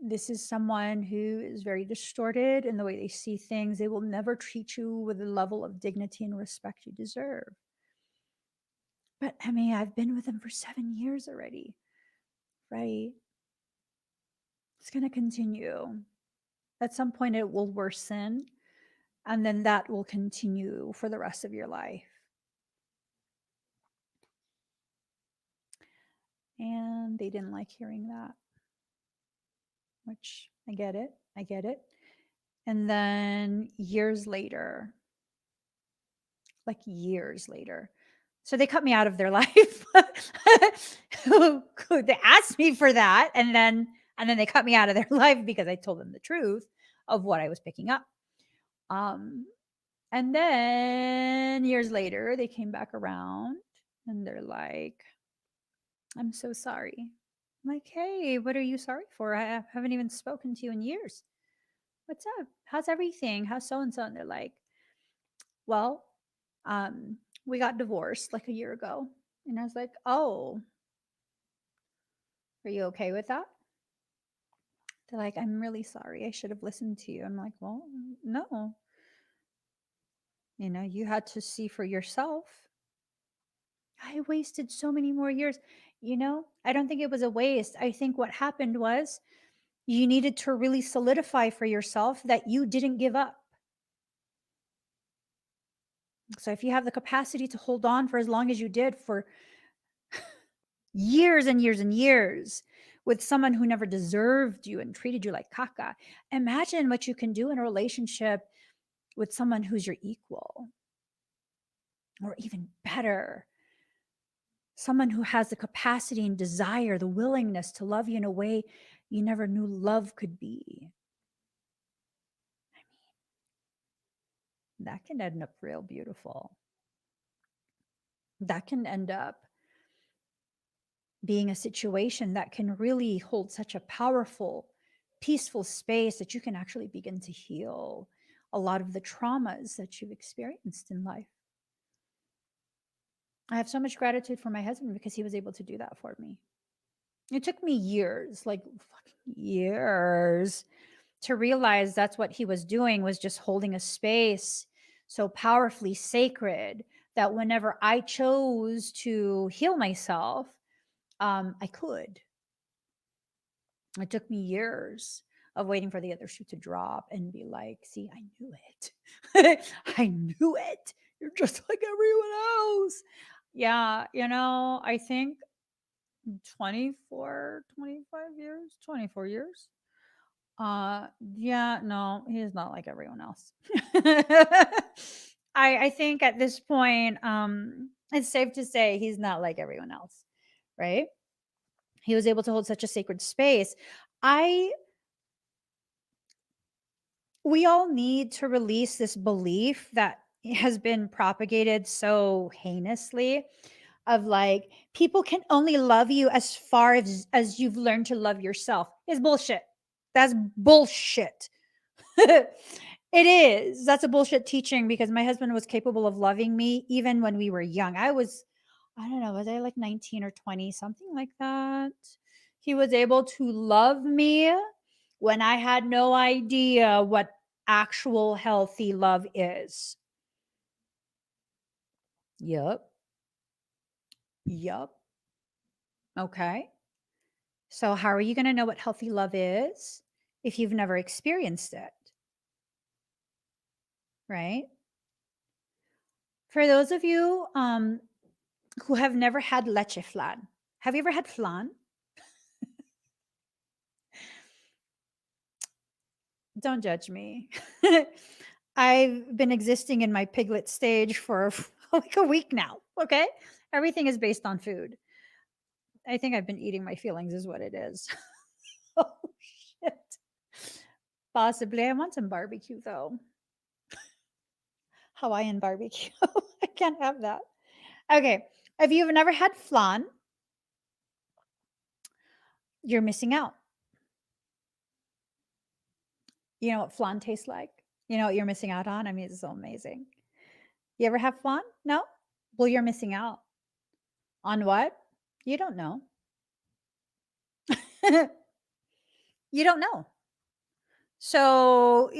A: This is someone who is very distorted in the way they see things. They will never treat you with the level of dignity and respect you deserve. But I mean, I've been with them for 7 years already, right? It's going to continue. At some point, it will worsen, and then that will continue for the rest of your life. And they didn't like hearing that, which I get it. I get it. And then years later, like years later, so they cut me out of their life. They asked me for that, and then they cut me out of their life because I told them the truth of what I was picking up. And then years later, they came back around and they're like, I'm so sorry. I'm like, hey, what are you sorry for? I haven't even spoken to you in years. What's up? How's everything? How's so and so? And they're like, well, we got divorced like a year ago. And I was like, oh, are you okay with that? They're like, I'm really sorry. I should have listened to you. I'm like, well, no. You had to see for yourself. I wasted so many more years. I don't think it was a waste. I think what happened was you needed to really solidify for yourself that you didn't give up. So if you have the capacity to hold on for as long as you did for years and years and years with someone who never deserved you and treated you like caca, imagine what you can do in a relationship with someone who's your equal, or even better, someone who has the capacity and desire, the willingness to love you in a way you never knew love could be. That can end up real beautiful. That can end up being a situation that can really hold such a powerful, peaceful space that you can actually begin to heal a lot of the traumas that you've experienced in life. I have so much gratitude for my husband because he was able to do that for me. It took me years, like fucking years, to realize that's what he was doing, was just holding a space so powerfully sacred that whenever I chose to heal myself, I could. It took me years of waiting for the other shoe to drop and be like, see, I knew it. I knew it. You're just like everyone else. Yeah, I think 25 years, 24 years. Yeah, no, he's not like everyone else. I think at this point, it's safe to say he's not like everyone else, right? He was able to hold such a sacred space. We all need to release this belief that has been propagated so heinously of like, people can only love you as far as you've learned to love yourself. Is bullshit. That's bullshit. It is. That's a bullshit teaching, because my husband was capable of loving me even when we were young. I don't know, was I like 19 or 20, something like that? He was able to love me when I had no idea what actual healthy love is. Yup. Yup. Okay. So, how are you going to know what healthy love is if you've never experienced it? Right? For those of you who have never had leche flan, have you ever had flan? Don't judge me. I've been existing in my piglet stage for like a week now. Okay. Everything is based on food. I think I've been eating my feelings, is what it is. Oh, shit. Possibly. I want some barbecue, though. Hawaiian barbecue. I can't have that. Okay. If you've never had flan, you're missing out. You know what flan tastes like? You know what you're missing out on? I mean, it's so amazing. You ever have flan? No? Well, you're missing out. On what? You don't know. You don't know. So,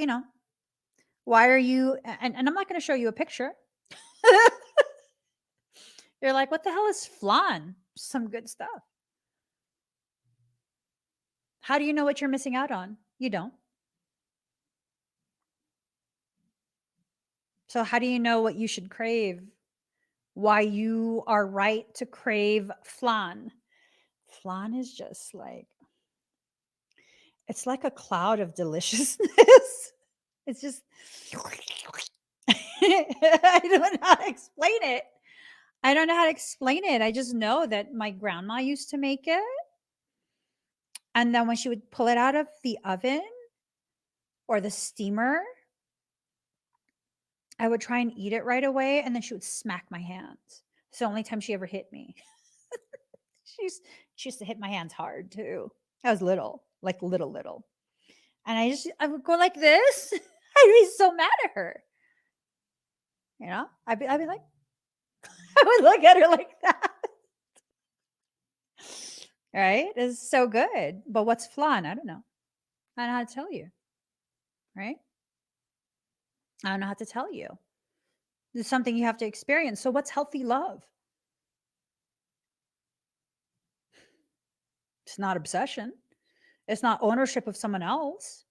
A: why are you, and I'm not going to show you a picture. You're like, what the hell is flan? Some good stuff. How do you know what you're missing out on? You don't. So, how do you know what you should crave? Why you are right to crave flan? Flan is just like, it's like a cloud of deliciousness. It's just, I don't know how to explain it. I don't know how to explain it. I just know that my grandma used to make it. And then when she would pull it out of the oven or the steamer, I would try and eat it right away, and then she would smack my hands. It's the only time she ever hit me. She's she used to hit my hands hard too. I was little, like little. And I would go like this. I'd be so mad at her. I'd be like, I would look at her like that. Right? It's so good. But what's flan? I don't know. I don't know how to tell you. Right? I don't know how to tell you. It's something you have to experience. So what's healthy love? It's not obsession. It's not ownership of someone else.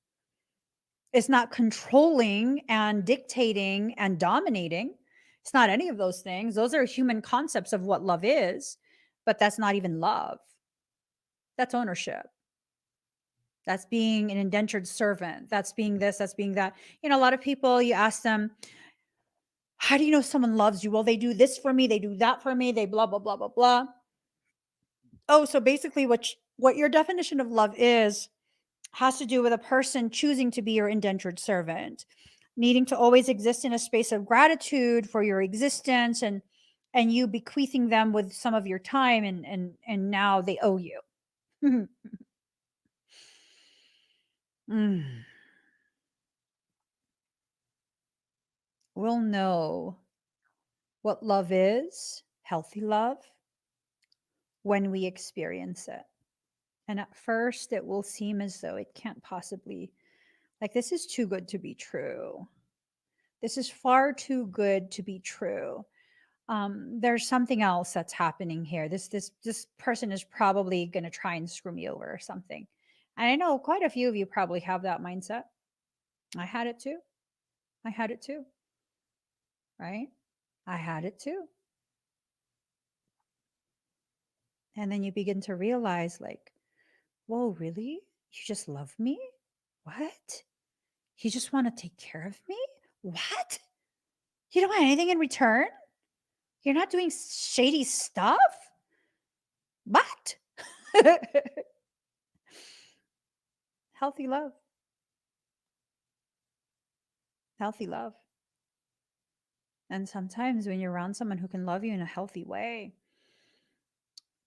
A: It's not controlling and dictating and dominating. It's not any of those things. Those are human concepts of what love is, but that's not even love. That's ownership. That's being an indentured servant. That's being this, that's being that. A lot of people, you ask them, how do you know someone loves you? Well, they do this for me, they do that for me, they blah, blah, blah, blah, blah. Oh, so basically what your definition of love is has to do with a person choosing to be your indentured servant, needing to always exist in a space of gratitude for your existence, and you bequeathing them with some of your time, and now they owe you. Mm. We'll know what love is, healthy love, when we experience it. And at first, it will seem as though it can't possibly, like, this is too good to be true. This is far too good to be true. There's something else that's happening here. This person is probably going to try and screw me over or something. And I know quite a few of you probably have that mindset. I had it too. I had it too. Right? I had it too. And then you begin to realize, like, whoa, really? You just love me? What? You just want to take care of me? What? You don't want anything in return? You're not doing shady stuff? What? Healthy love. Healthy love. And sometimes when you're around someone who can love you in a healthy way,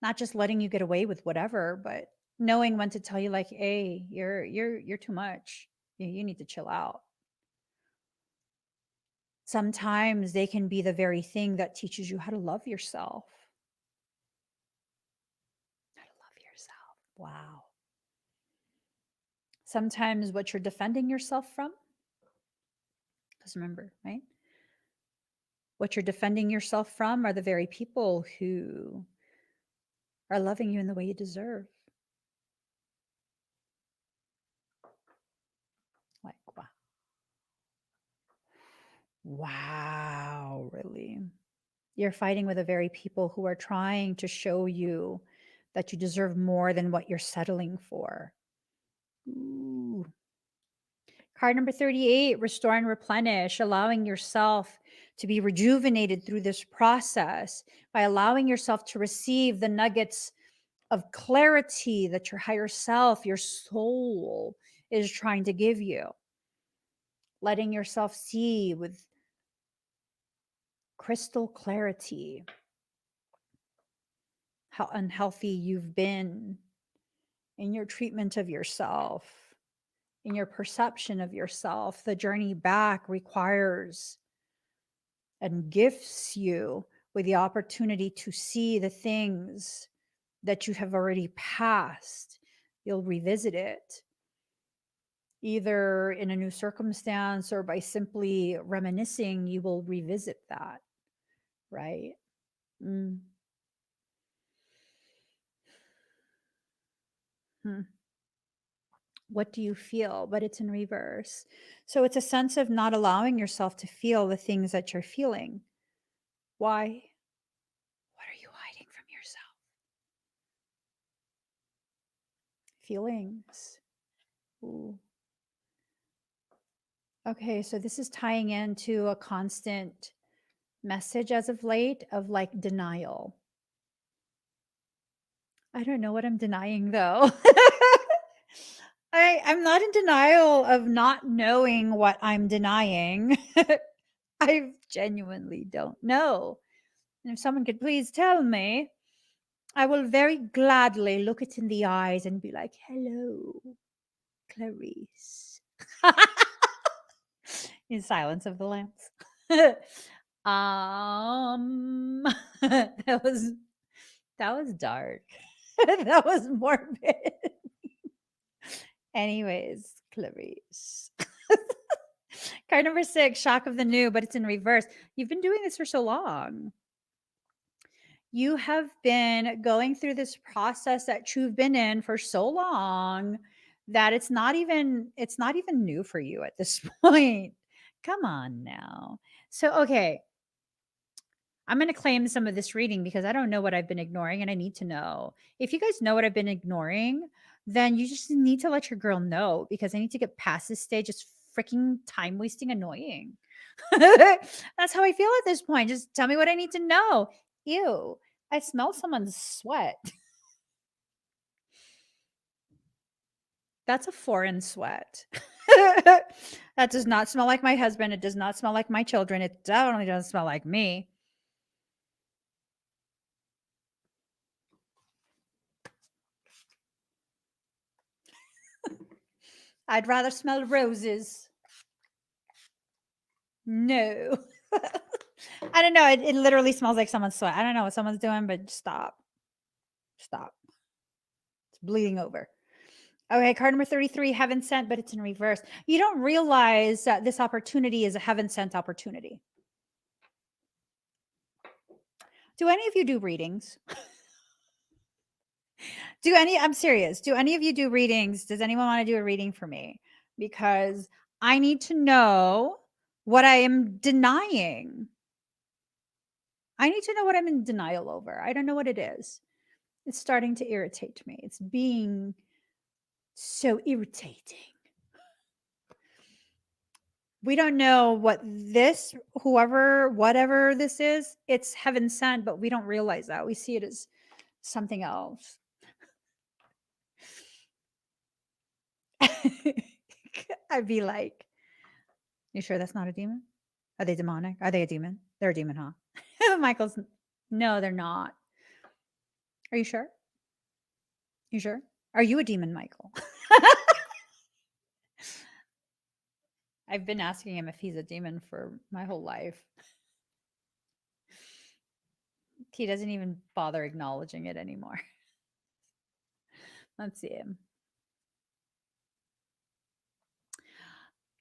A: not just letting you get away with whatever, but knowing when to tell you, like, hey, you're too much. You need to chill out. Sometimes they can be the very thing that teaches you how to love yourself. How to love yourself. Wow. Sometimes what you're defending yourself from, because remember, right? What you're defending yourself from are the very people who are loving you in the way you deserve. Like, wow. Wow, really? You're fighting with the very people who are trying to show you that you deserve more than what you're settling for. Ooh. Card number 38, restore and replenish, allowing yourself to be rejuvenated through this process by allowing yourself to receive the nuggets of clarity that your higher self, your soul, is trying to give you. Letting yourself see with crystal clarity how unhealthy you've been in your treatment of yourself, in your perception of yourself. The journey back requires and gifts you with the opportunity to see the things that you have already passed. You'll revisit it either in a new circumstance or by simply reminiscing. You will revisit that, right? Mm. Hmm. What do you feel? But it's in reverse. So it's a sense of not allowing yourself to feel the things that you're feeling. Why? What are you hiding from yourself? Feelings. Ooh. Okay, so this is tying into a constant message as of late of like denial. I don't know what I'm denying though. I'm not in denial of not knowing what I'm denying. I genuinely don't know. And if someone could please tell me, I will very gladly look it in the eyes and be like, hello, Clarice. In Silence of the Lambs. That was dark. That was morbid. Anyways, Clarice. Card number 6, shock of the new, but it's in reverse. You've been doing this for so long. You have been going through this process that you've been in for so long that it's not even new for you at this point. Come on now. So, okay, I'm going to claim some of this reading because I don't know what I've been ignoring and I need to know. If you guys know what I've been ignoring, then you just need to let your girl know because I need to get past this stage. It's freaking time wasting, annoying. That's how I feel at this point. Just tell me what I need to know. Ew, I smell someone's sweat. That's a foreign sweat. That does not smell like my husband. It does not smell like my children. It definitely doesn't smell like me. I'd rather smell roses. No. I don't know. It literally smells like someone's sweat. I don't know what someone's doing, but stop. Stop. It's bleeding over. Okay, card number 33, heaven sent, but it's in reverse. You don't realize that this opportunity is a heaven sent opportunity. Do any of you do readings? I'm serious. Do any of you do readings? Does anyone want to do a reading for me? Because I need to know what I am denying. I need to know what I'm in denial over. I don't know what it is. It's starting to irritate me. It's being so irritating. We don't know what this, whatever this is, it's heaven sent, but we don't realize that. We see it as something else. I'd be like, you sure that's not a demon? Are they demonic? Are they a demon? They're a demon, huh? Michael's, no, they're not. Are you sure? You sure? Are you a demon, Michael? I've been asking him if he's a demon for my whole life. He doesn't even bother acknowledging it anymore. Let's see him.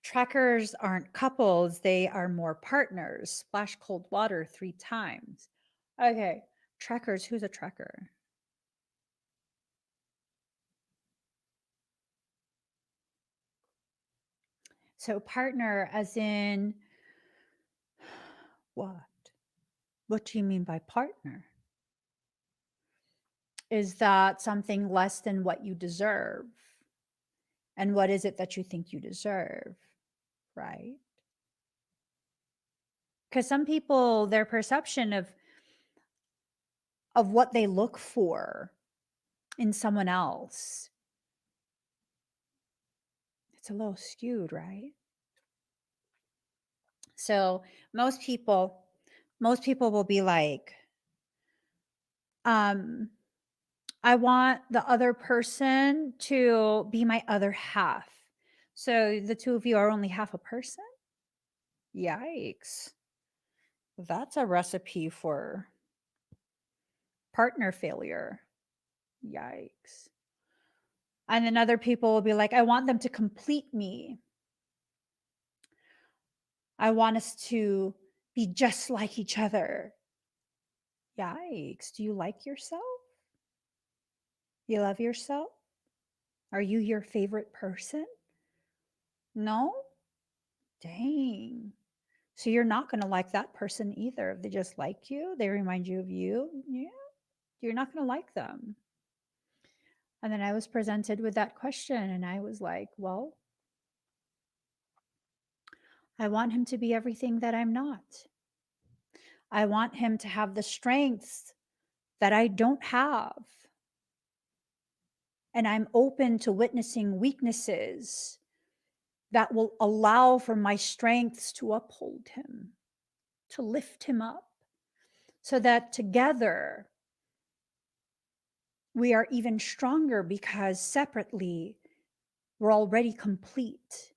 A: Trackers aren't couples, they are more partners. Splash cold water 3 times. Okay, trackers, who's a tracker? So partner as in what? What do you mean by partner? Is that something less than what you deserve? And what is it that you think you deserve? Right? Because some people, their perception of what they look for in someone else, it's a little skewed, right? So most people will be like, I want the other person to be my other half. So the two of you are only half a person? Yikes. That's a recipe for partner failure. Yikes. And then other people will be like, I want them to complete me. I want us to be just like each other. Yikes. Do you like yourself? You love yourself? Are you your favorite person? No? Dang. So you're not going to like that person either. If they just like you, they remind you of you. Yeah. You're not going to like them. And then I was presented with that question and I was like, well, I want him to be everything that I'm not. I want him to have the strengths that I don't have. And I'm open to witnessing weaknesses that will allow for my strengths to uphold him, to lift him up, so that together we are even stronger because separately we're already complete.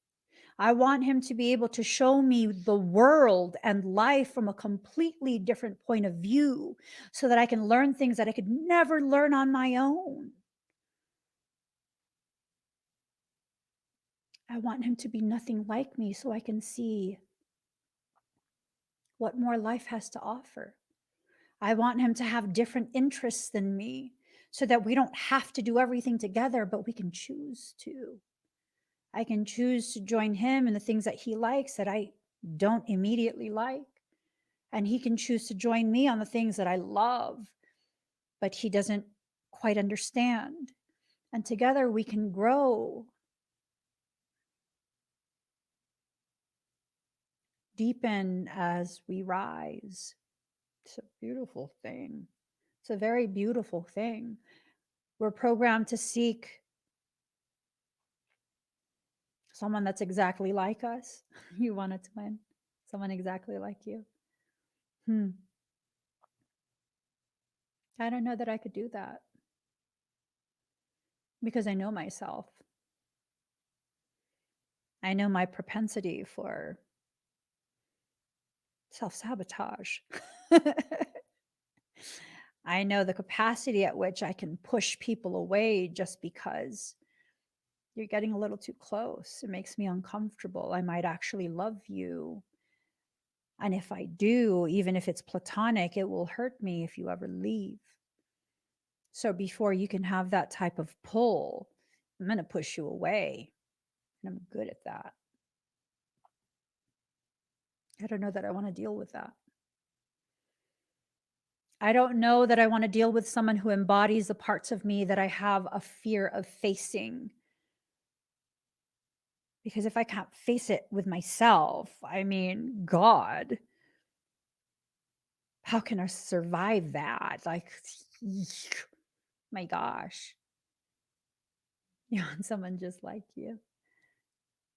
A: I want him to be able to show me the world and life from a completely different point of view so that I can learn things that I could never learn on my own. I want him to be nothing like me so I can see what more life has to offer. I want him to have different interests than me so that we don't have to do everything together, but we can choose to. I can choose to join him in the things that he likes that I don't immediately like. And he can choose to join me on the things that I love, but he doesn't quite understand. And together we can grow, deepen as we rise. It's a beautiful thing. It's a very beautiful thing. We're programmed to seek someone that's exactly like us. You want a twin, someone exactly like you. I don't know that I could do that because I know myself. I know my propensity for self sabotage. I know the capacity at which I can push people away just because you're getting a little too close. It makes me uncomfortable. I might actually love you. And if I do, even if it's platonic, it will hurt me if you ever leave. So before you can have that type of pull, I'm going to push you away. And I'm good at that. I don't know that I want to deal with that. I don't know that I want to deal with someone who embodies the parts of me that I have a fear of facing. Because if I can't face it with myself, I mean, God, how can I survive that? Like, my gosh. You want someone just like you.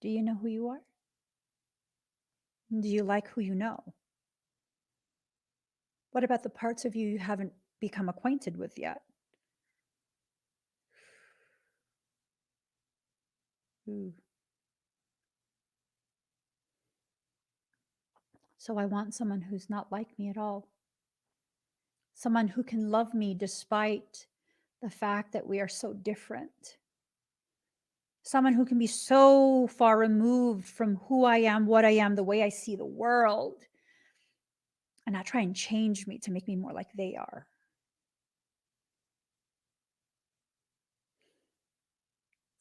A: Do you know who you are? Do you like who you know? What about the parts of you you haven't become acquainted with yet? Ooh. So I want someone who's not like me at all. Someone who can love me despite the fact that we are so different. Someone who can be so far removed from who I am, what I am, the way I see the world, and not try and change me to make me more like they are.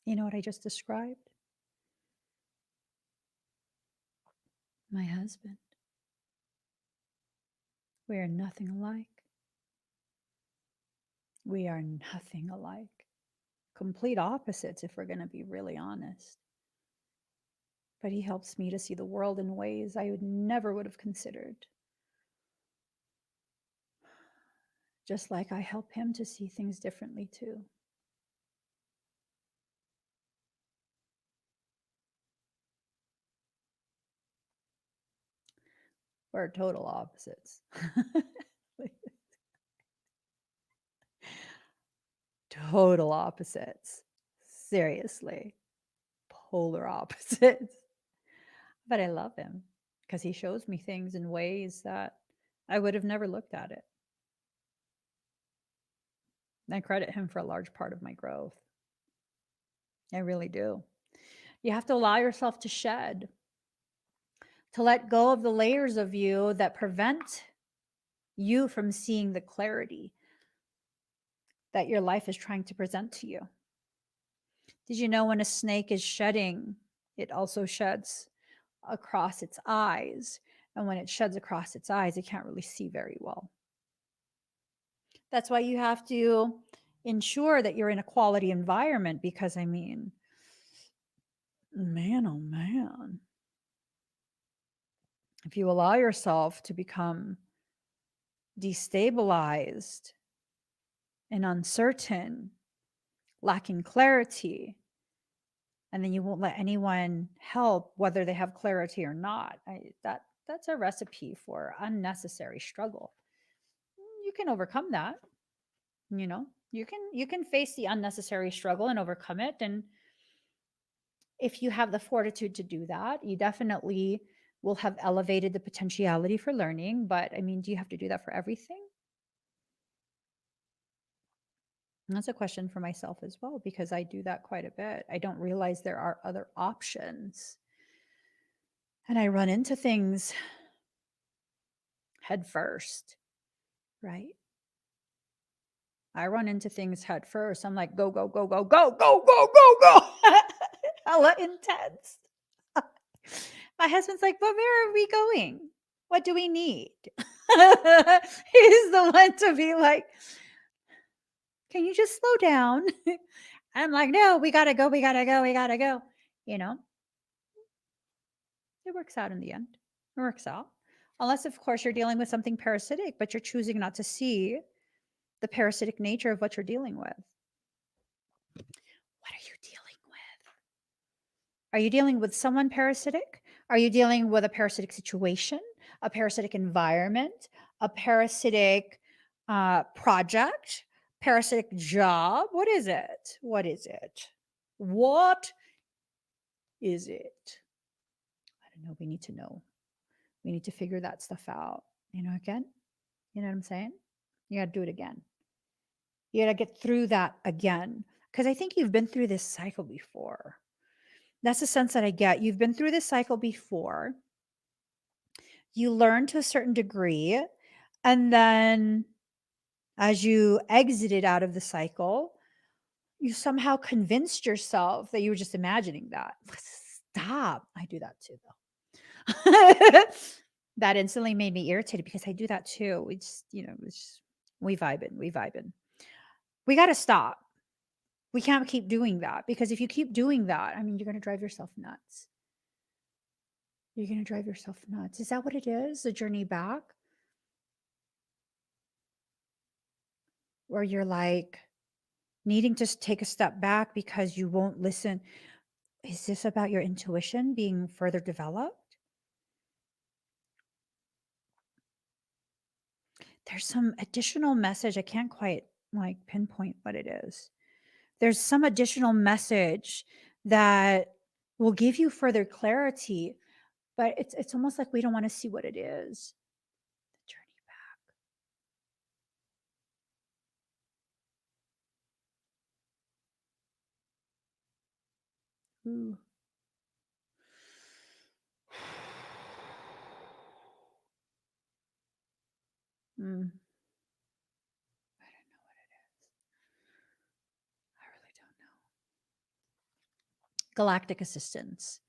A: You know what I just described? My husband. We are nothing alike. We are nothing alike. Complete opposites, if we're going to be really honest. But he helps me to see the world in ways I never would have considered. Just like I help him to see things differently too. We're total opposites. Total opposites. Seriously. Polar opposites. But I love him because he shows me things in ways that I would have never looked at it. I credit him for a large part of my growth. I really do. You have to allow yourself to shed, to let go of the layers of you that prevent you from seeing the clarity that your life is trying to present to you. Did you know when a snake is shedding, it also sheds across its eyes? And when it sheds across its eyes, it can't really see very well. That's why you have to ensure that you're in a quality environment because, I mean, man, oh man. If you allow yourself to become destabilized and uncertain, lacking clarity, and then you won't let anyone help whether they have clarity or not, that's a recipe for unnecessary struggle. You can overcome that. You can face the unnecessary struggle and overcome it. And if you have the fortitude to do that, you definitely will have elevated the potentiality for learning. But I mean, do you have to do that for everything? That's a question for myself as well, because I do that quite a bit. I don't realize there are other options. And I run into things head first. right? I run into things head first. I'm like, go, go, go, go, go, go, go, go, go. Hella intense. My husband's like, but where are we going? What do we need? He's the one to be like, can you just slow down? I'm like, no, we gotta go, we gotta go, we gotta go. You know, it works out in the end. It works out. Unless, of course, you're dealing with something parasitic, but you're choosing not to see the parasitic nature of what you're dealing with. What are you dealing with? Are you dealing with someone parasitic? Are you dealing with a parasitic situation, a parasitic environment, a parasitic project, parasitic job? What is it? What is it? What is it? I don't know. We need to know. We need to figure that stuff out. Again, you know what I'm saying? You got to do it again. You got to get through that again. Because I think you've been through this cycle before. That's the sense that I get. You've been through this cycle before. You learn to a certain degree. And then as you exited out of the cycle, you somehow convinced yourself that you were just imagining that. Stop. I do that too, though. That instantly made me irritated because I do that too. We just, we vibing. We got to stop. We can't keep doing that because if you keep doing that, I mean, you're going to drive yourself nuts. You're going to drive yourself nuts. Is that what it is? The journey back? Where you're like needing to take a step back because you won't listen. Is this about your intuition being further developed? There's some additional message. I can't quite pinpoint what it is. There's some additional message that will give you further clarity, but it's almost like we don't want to see what it is. The journey back. Ooh. I don't know what it is. I really don't know. Galactic assistance.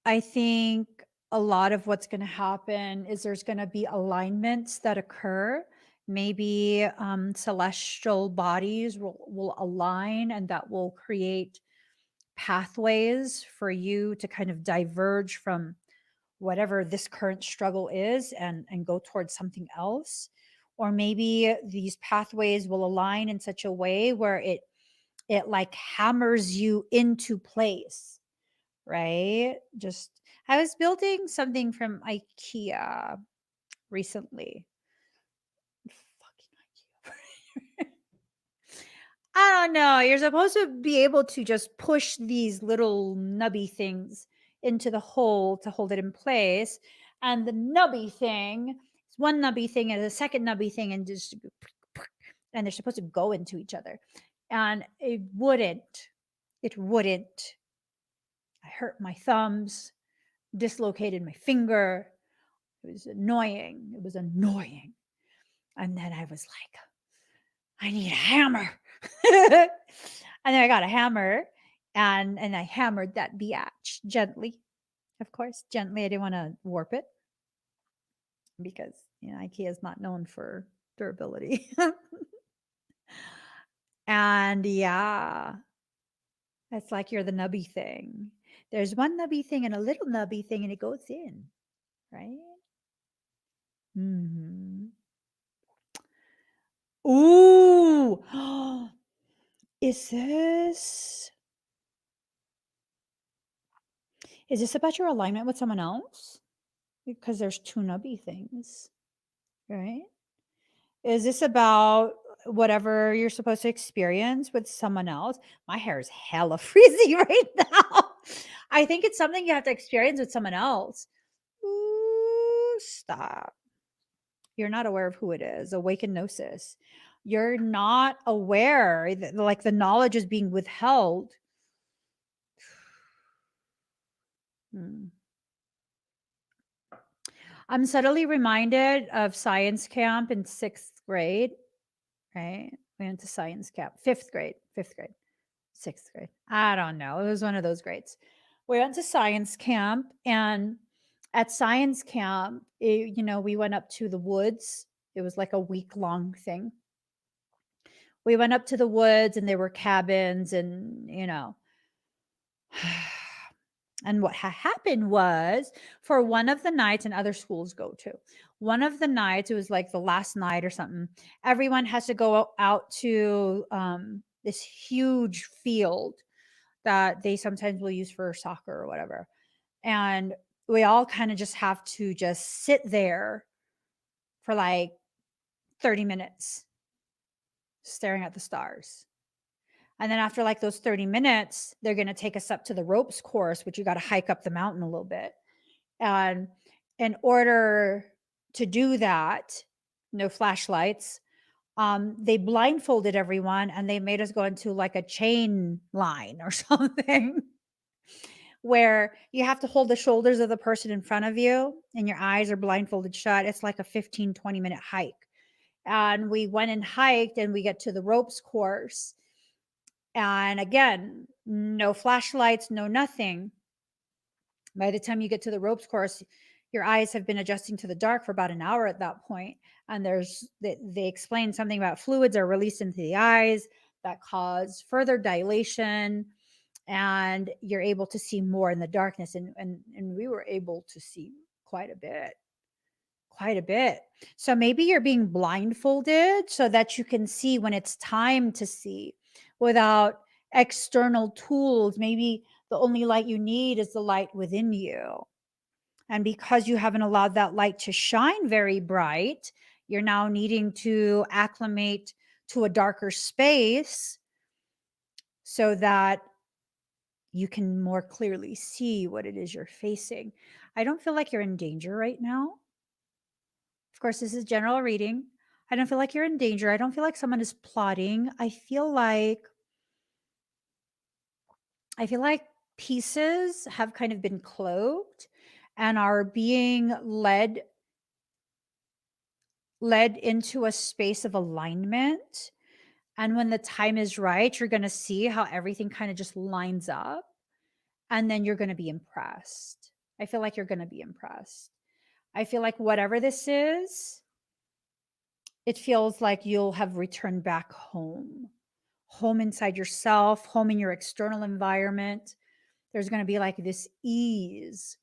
A: I think a lot of what's going to happen is there's going to be alignments that occur. Maybe celestial bodies will align, and that will create pathways for you to kind of diverge from whatever this current struggle is and go towards something else. Or maybe these pathways will align in such a way where it like hammers you into place, right? Just I was building something from IKEA recently. Fucking IKEA. I don't know. You're supposed to be able to just push these little nubby things into the hole to hold it in place. And the nubby thing is one nubby thing and the second nubby thing, and just and they're supposed to go into each other. And it wouldn't. It wouldn't. I hurt my thumbs, dislocated my finger. It was annoying. It was annoying. And then I was like, I need a hammer. And then I got a hammer and I hammered that biatch gently, of course, gently. I didn't want to warp it because, IKEA is not known for durability. And yeah, it's like you're the nubby thing. There's one nubby thing and a little nubby thing, and it goes in, right? Mm-hmm. Ooh, is this about your alignment with someone else? Because there's two nubby things, right? Is this about whatever you're supposed to experience with someone else? My hair is hella frizzy right now. I think it's something you have to experience with someone else. Ooh, stop. You're not aware of who it is. Awaken gnosis. You're not aware that like the knowledge is being withheld. I'm subtly reminded of science camp in 6th grade, right? We went to science camp, 5th grade, 6th grade. I don't know. It was one of those grades. We went to science camp, and at science camp, we went up to the woods. It was like a week-long thing. We went up to the woods, and there were cabins, and and what happened was, for one of the nights, and other schools go to, one of the nights, it was like the last night or something, everyone has to go out to this huge field that they sometimes will use for soccer or whatever. And we all kind of just have to just sit there for like 30 minutes staring at the stars. And then after like those 30 minutes, they're going to take us up to the ropes course, which you got to hike up the mountain a little bit. And in order to do that, no flashlights, they blindfolded everyone and they made us go into like a chain line or something where you have to hold the shoulders of the person in front of you and your eyes are blindfolded shut. It's like a 15, 20-minute hike. And we went and hiked and we get to the ropes course. And again, no flashlights, no nothing. By the time you get to the ropes course, your eyes have been adjusting to the dark for about an hour at that point. And they explain something about fluids are released into the eyes that cause further dilation, and you're able to see more in the darkness. And we were able to see quite a bit. So maybe you're being blindfolded so that you can see when it's time to see without external tools. Maybe the only light you need is the light within you. And because you haven't allowed that light to shine very bright, you're now needing to acclimate to a darker space so that you can more clearly see what it is you're facing. I don't feel like you're in danger right now. Of course, this is general reading. I don't feel like you're in danger. I don't feel like someone is plotting. I feel like pieces have kind of been cloaked and are being led into a space of alignment. And when the time is right, you're going to see how everything kind of just lines up. And then you're going to be impressed. I feel like you're going to be impressed. I feel like whatever this is, it feels like you'll have returned back home inside yourself, home in your external environment. There's going to be like this ease,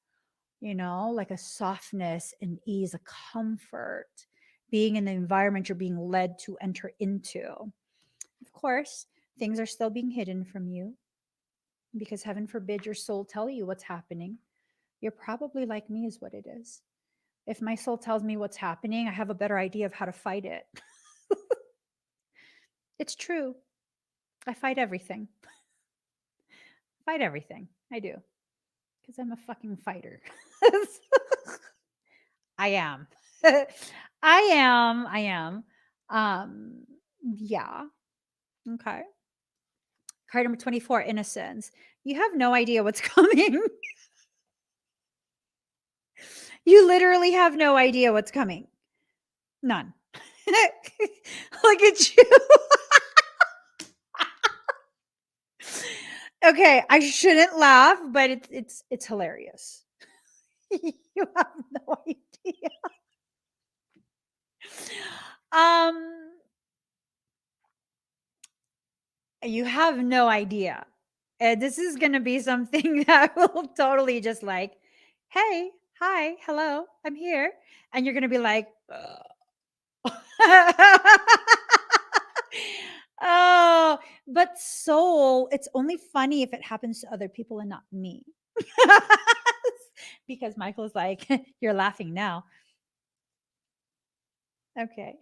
A: like a softness and ease, a comfort, being in the environment you're being led to enter into. Of course, things are still being hidden from you because heaven forbid your soul tell you what's happening. You're probably like me is what it is. If my soul tells me what's happening, I have a better idea of how to fight it. It's true. I fight everything. Fight everything. I do. Because I'm a fucking fighter. I am. I am. Yeah. Okay. Card number 24, innocence. You have no idea what's coming. You literally have no idea what's coming. None. Look at you. Okay, I shouldn't laugh, but it's hilarious. You have no idea. You have no idea. This is going to be something that will totally just like, hey, hi, hello, I'm here. And you're going to be like, oh, but soul, it's only funny if it happens to other people and not me. Because Michael's like, you're laughing now. Okay.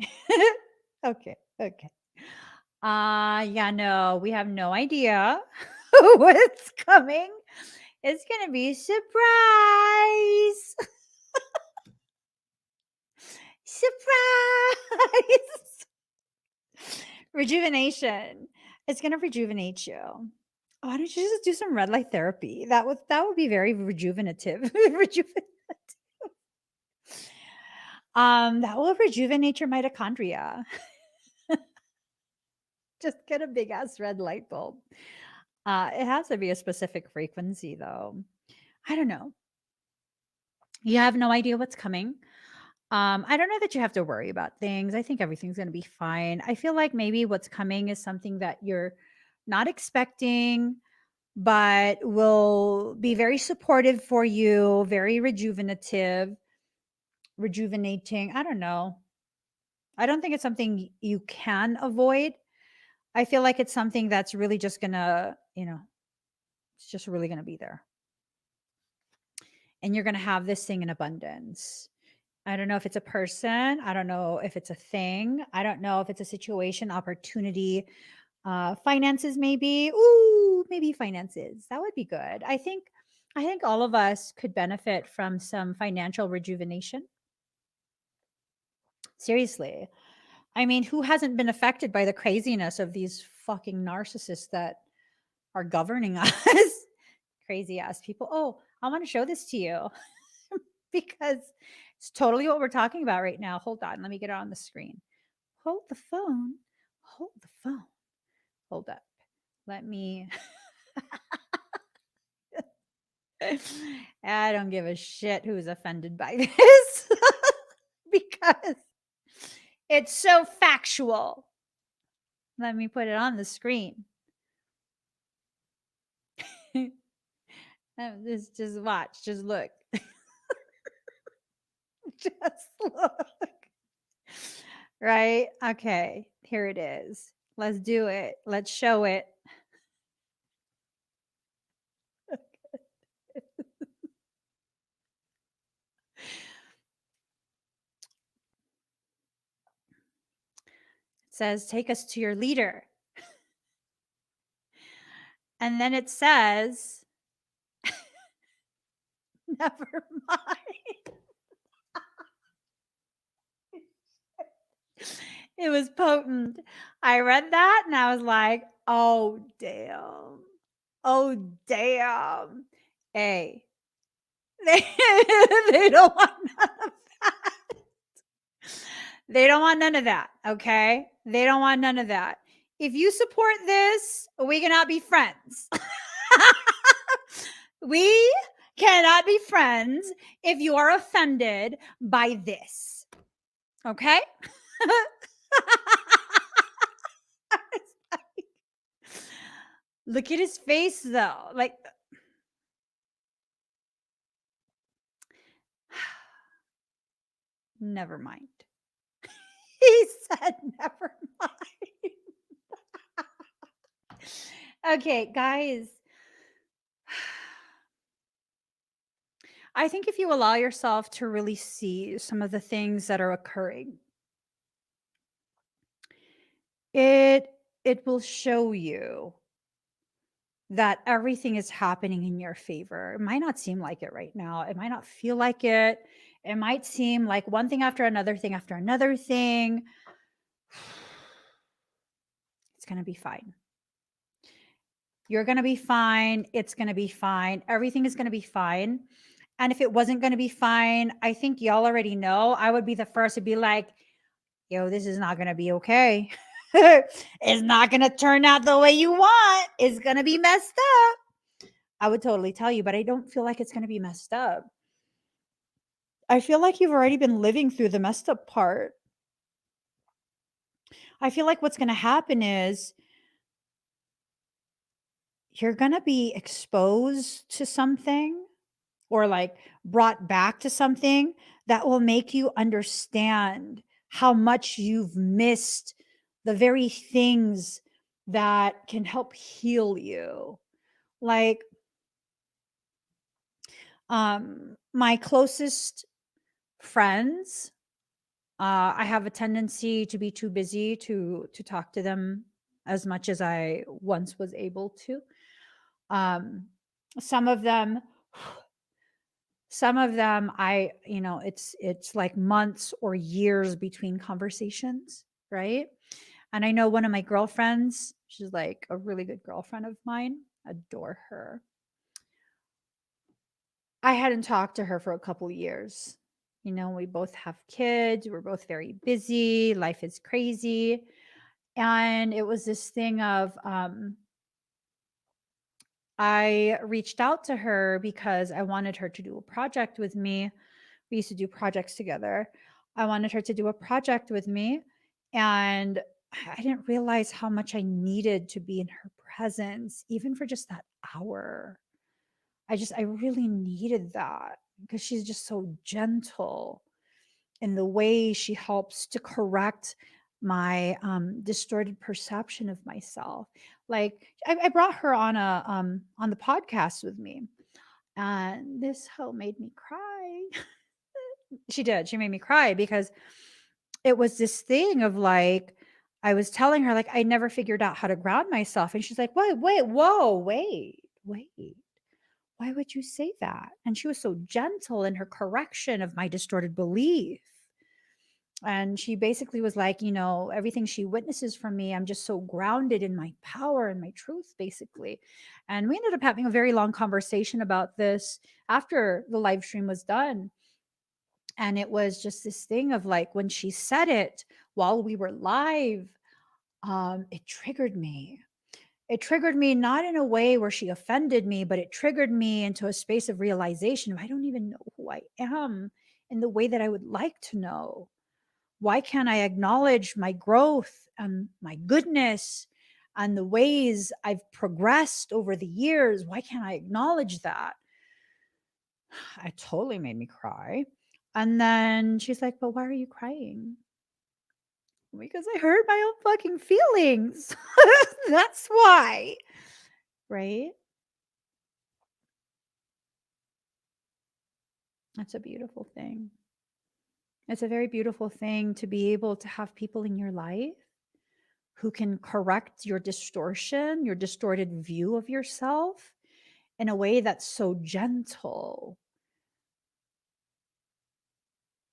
A: Okay. Yeah, no, we have no idea what's coming. It's going to be a surprise. Surprise. Rejuvenation. It's going to rejuvenate you. Why don't you just do some red light therapy? That would be very rejuvenative. That will rejuvenate your mitochondria. Just get a big ass red light bulb. It has to be a specific frequency, though. I don't know. You have no idea what's coming. I don't know that you have to worry about things. I think everything's going to be fine. I feel like maybe what's coming is something that you're not expecting, but will be very supportive for you, very rejuvenating. I don't know. I don't think it's something you can avoid. I feel like it's something that's really just going to, it's just really going to be there. And you're going to have this thing in abundance. I don't know if it's a person. I don't know if it's a thing. I don't know if it's a situation, opportunity, finances, maybe. Ooh, maybe finances. That would be good. I think all of us could benefit from some financial rejuvenation. Seriously. I mean, who hasn't been affected by the craziness of these fucking narcissists that are governing us? Crazy ass people. Oh, I want to show this to you because it's totally what we're talking about right now. Hold on. Let me get it on the screen. Hold the phone. Hold the phone. Hold up. Let me. I don't give a shit who's offended by this because it's so factual. Let me put it on the screen. Just watch, just look. Just look. Right? Okay, here it is. Let's do it. Let's show it. It says, take us to your leader. And then it says, never mind. It was potent. I read that and I was like, oh, damn. Oh, damn. Hey, they don't want none of that. They don't want none of that. Okay. They don't want none of that. If you support this, we cannot be friends. We cannot be friends if you are offended by this. Okay. Look at his face though. Like, never mind. He said, never mind. Okay, guys. I think if you allow yourself to really see some of the things that are occurring, it will show you that everything is happening in your favor. It might not seem like it right now. It might not feel like it. It might seem like one thing after another thing after another thing. It's going to be fine. You're going to be fine. It's going to be fine. Everything is going to be fine. And if it wasn't going to be fine, I think y'all already know. I would be the first to be like, yo, this is not going to be okay. It's not going to turn out the way you want. It's going to be messed up. I would totally tell you, but I don't feel like it's going to be messed up. I feel like you've already been living through the messed up part. I feel like what's going to happen is you're going to be exposed to something or like brought back to something that will make you understand how much you've missed the very things that can help heal you. Like, my closest friends, I have a tendency to be too busy to talk to them as much as I once was able to. Some of them it's like months or years between conversations, right? And I know one of my girlfriends, she's like a really good girlfriend of mine, adore her. I hadn't talked to her for a couple years You know, we both have kids. We're both very busy. Life is crazy. And it was this thing of, I reached out to her because I wanted her to do a project with me. We used to do projects together. I wanted her to do a project with me. And I didn't realize how much I needed to be in her presence, even for just that hour. I really needed that because she's just so gentle in the way she helps to correct my distorted perception of myself. Like I brought her on the podcast with me, and this hoe made me cry. She did. She made me cry because it was this thing of like, I was telling her, like, I never figured out how to ground myself. And she's like, wait, whoa, wait. Why would you say that? And she was so gentle in her correction of my distorted belief. And she basically was like, you know, everything she witnesses from me, I'm just so grounded in my power and my truth, basically. And we ended up having a very long conversation about this after the live stream was done. And it was just this thing of like, when she said it while we were live, it triggered me. It triggered me not in a way where she offended me, but it triggered me into a space of realization of I don't even know who I am in the way that I would like to know. Why can't I acknowledge my growth and my goodness and the ways I've progressed over the years? Why can't I acknowledge that? It totally made me cry. And then she's like, but why are you crying? Because I hurt my own fucking feelings. That's why. Right? That's a beautiful thing. It's a very beautiful thing to be able to have people in your life who can correct your distortion, your distorted view of yourself in a way that's so gentle.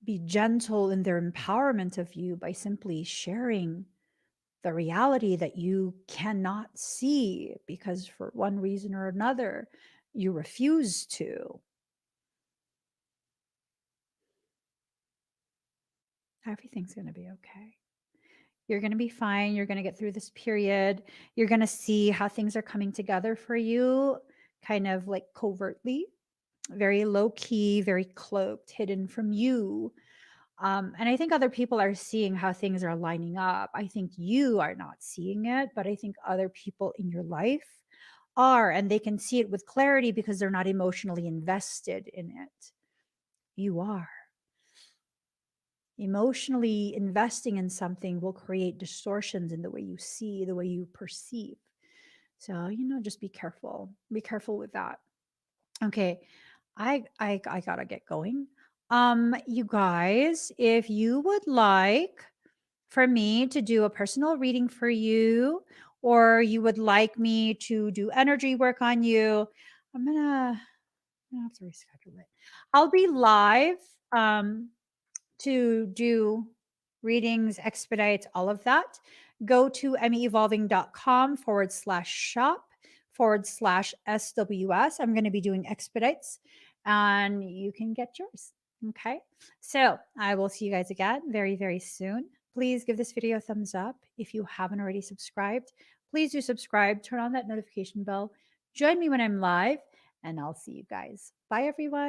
A: Be gentle in their empowerment of you by simply sharing the reality that you cannot see because for one reason or another, you refuse to. Everything's going to be okay. You're going to be fine. You're going to get through this period. You're going to see how things are coming together for you, kind of like covertly, very low key, very cloaked, hidden from you. And I think other people are seeing how things are lining up. I think you are not seeing it, but I think other people in your life are, and they can see it with clarity because they're not emotionally invested in it. You are. Emotionally investing in something will create distortions in the way you see, the way you perceive. So, you know, just be careful. Be careful with that. Okay. I gotta get going. You guys, if you would like for me to do a personal reading for you, or you would like me to do energy work on you, I'm gonna have to reschedule it. I'll be live to do readings, expedites, all of that. Go to meevolving.com/shop/SWS. I'm going to be doing expedites and you can get yours. Okay. So I will see you guys again very, very soon. Please give this video a thumbs up. If you haven't already subscribed, please do subscribe, turn on that notification bell, join me when I'm live, and I'll see you guys. Bye, everyone.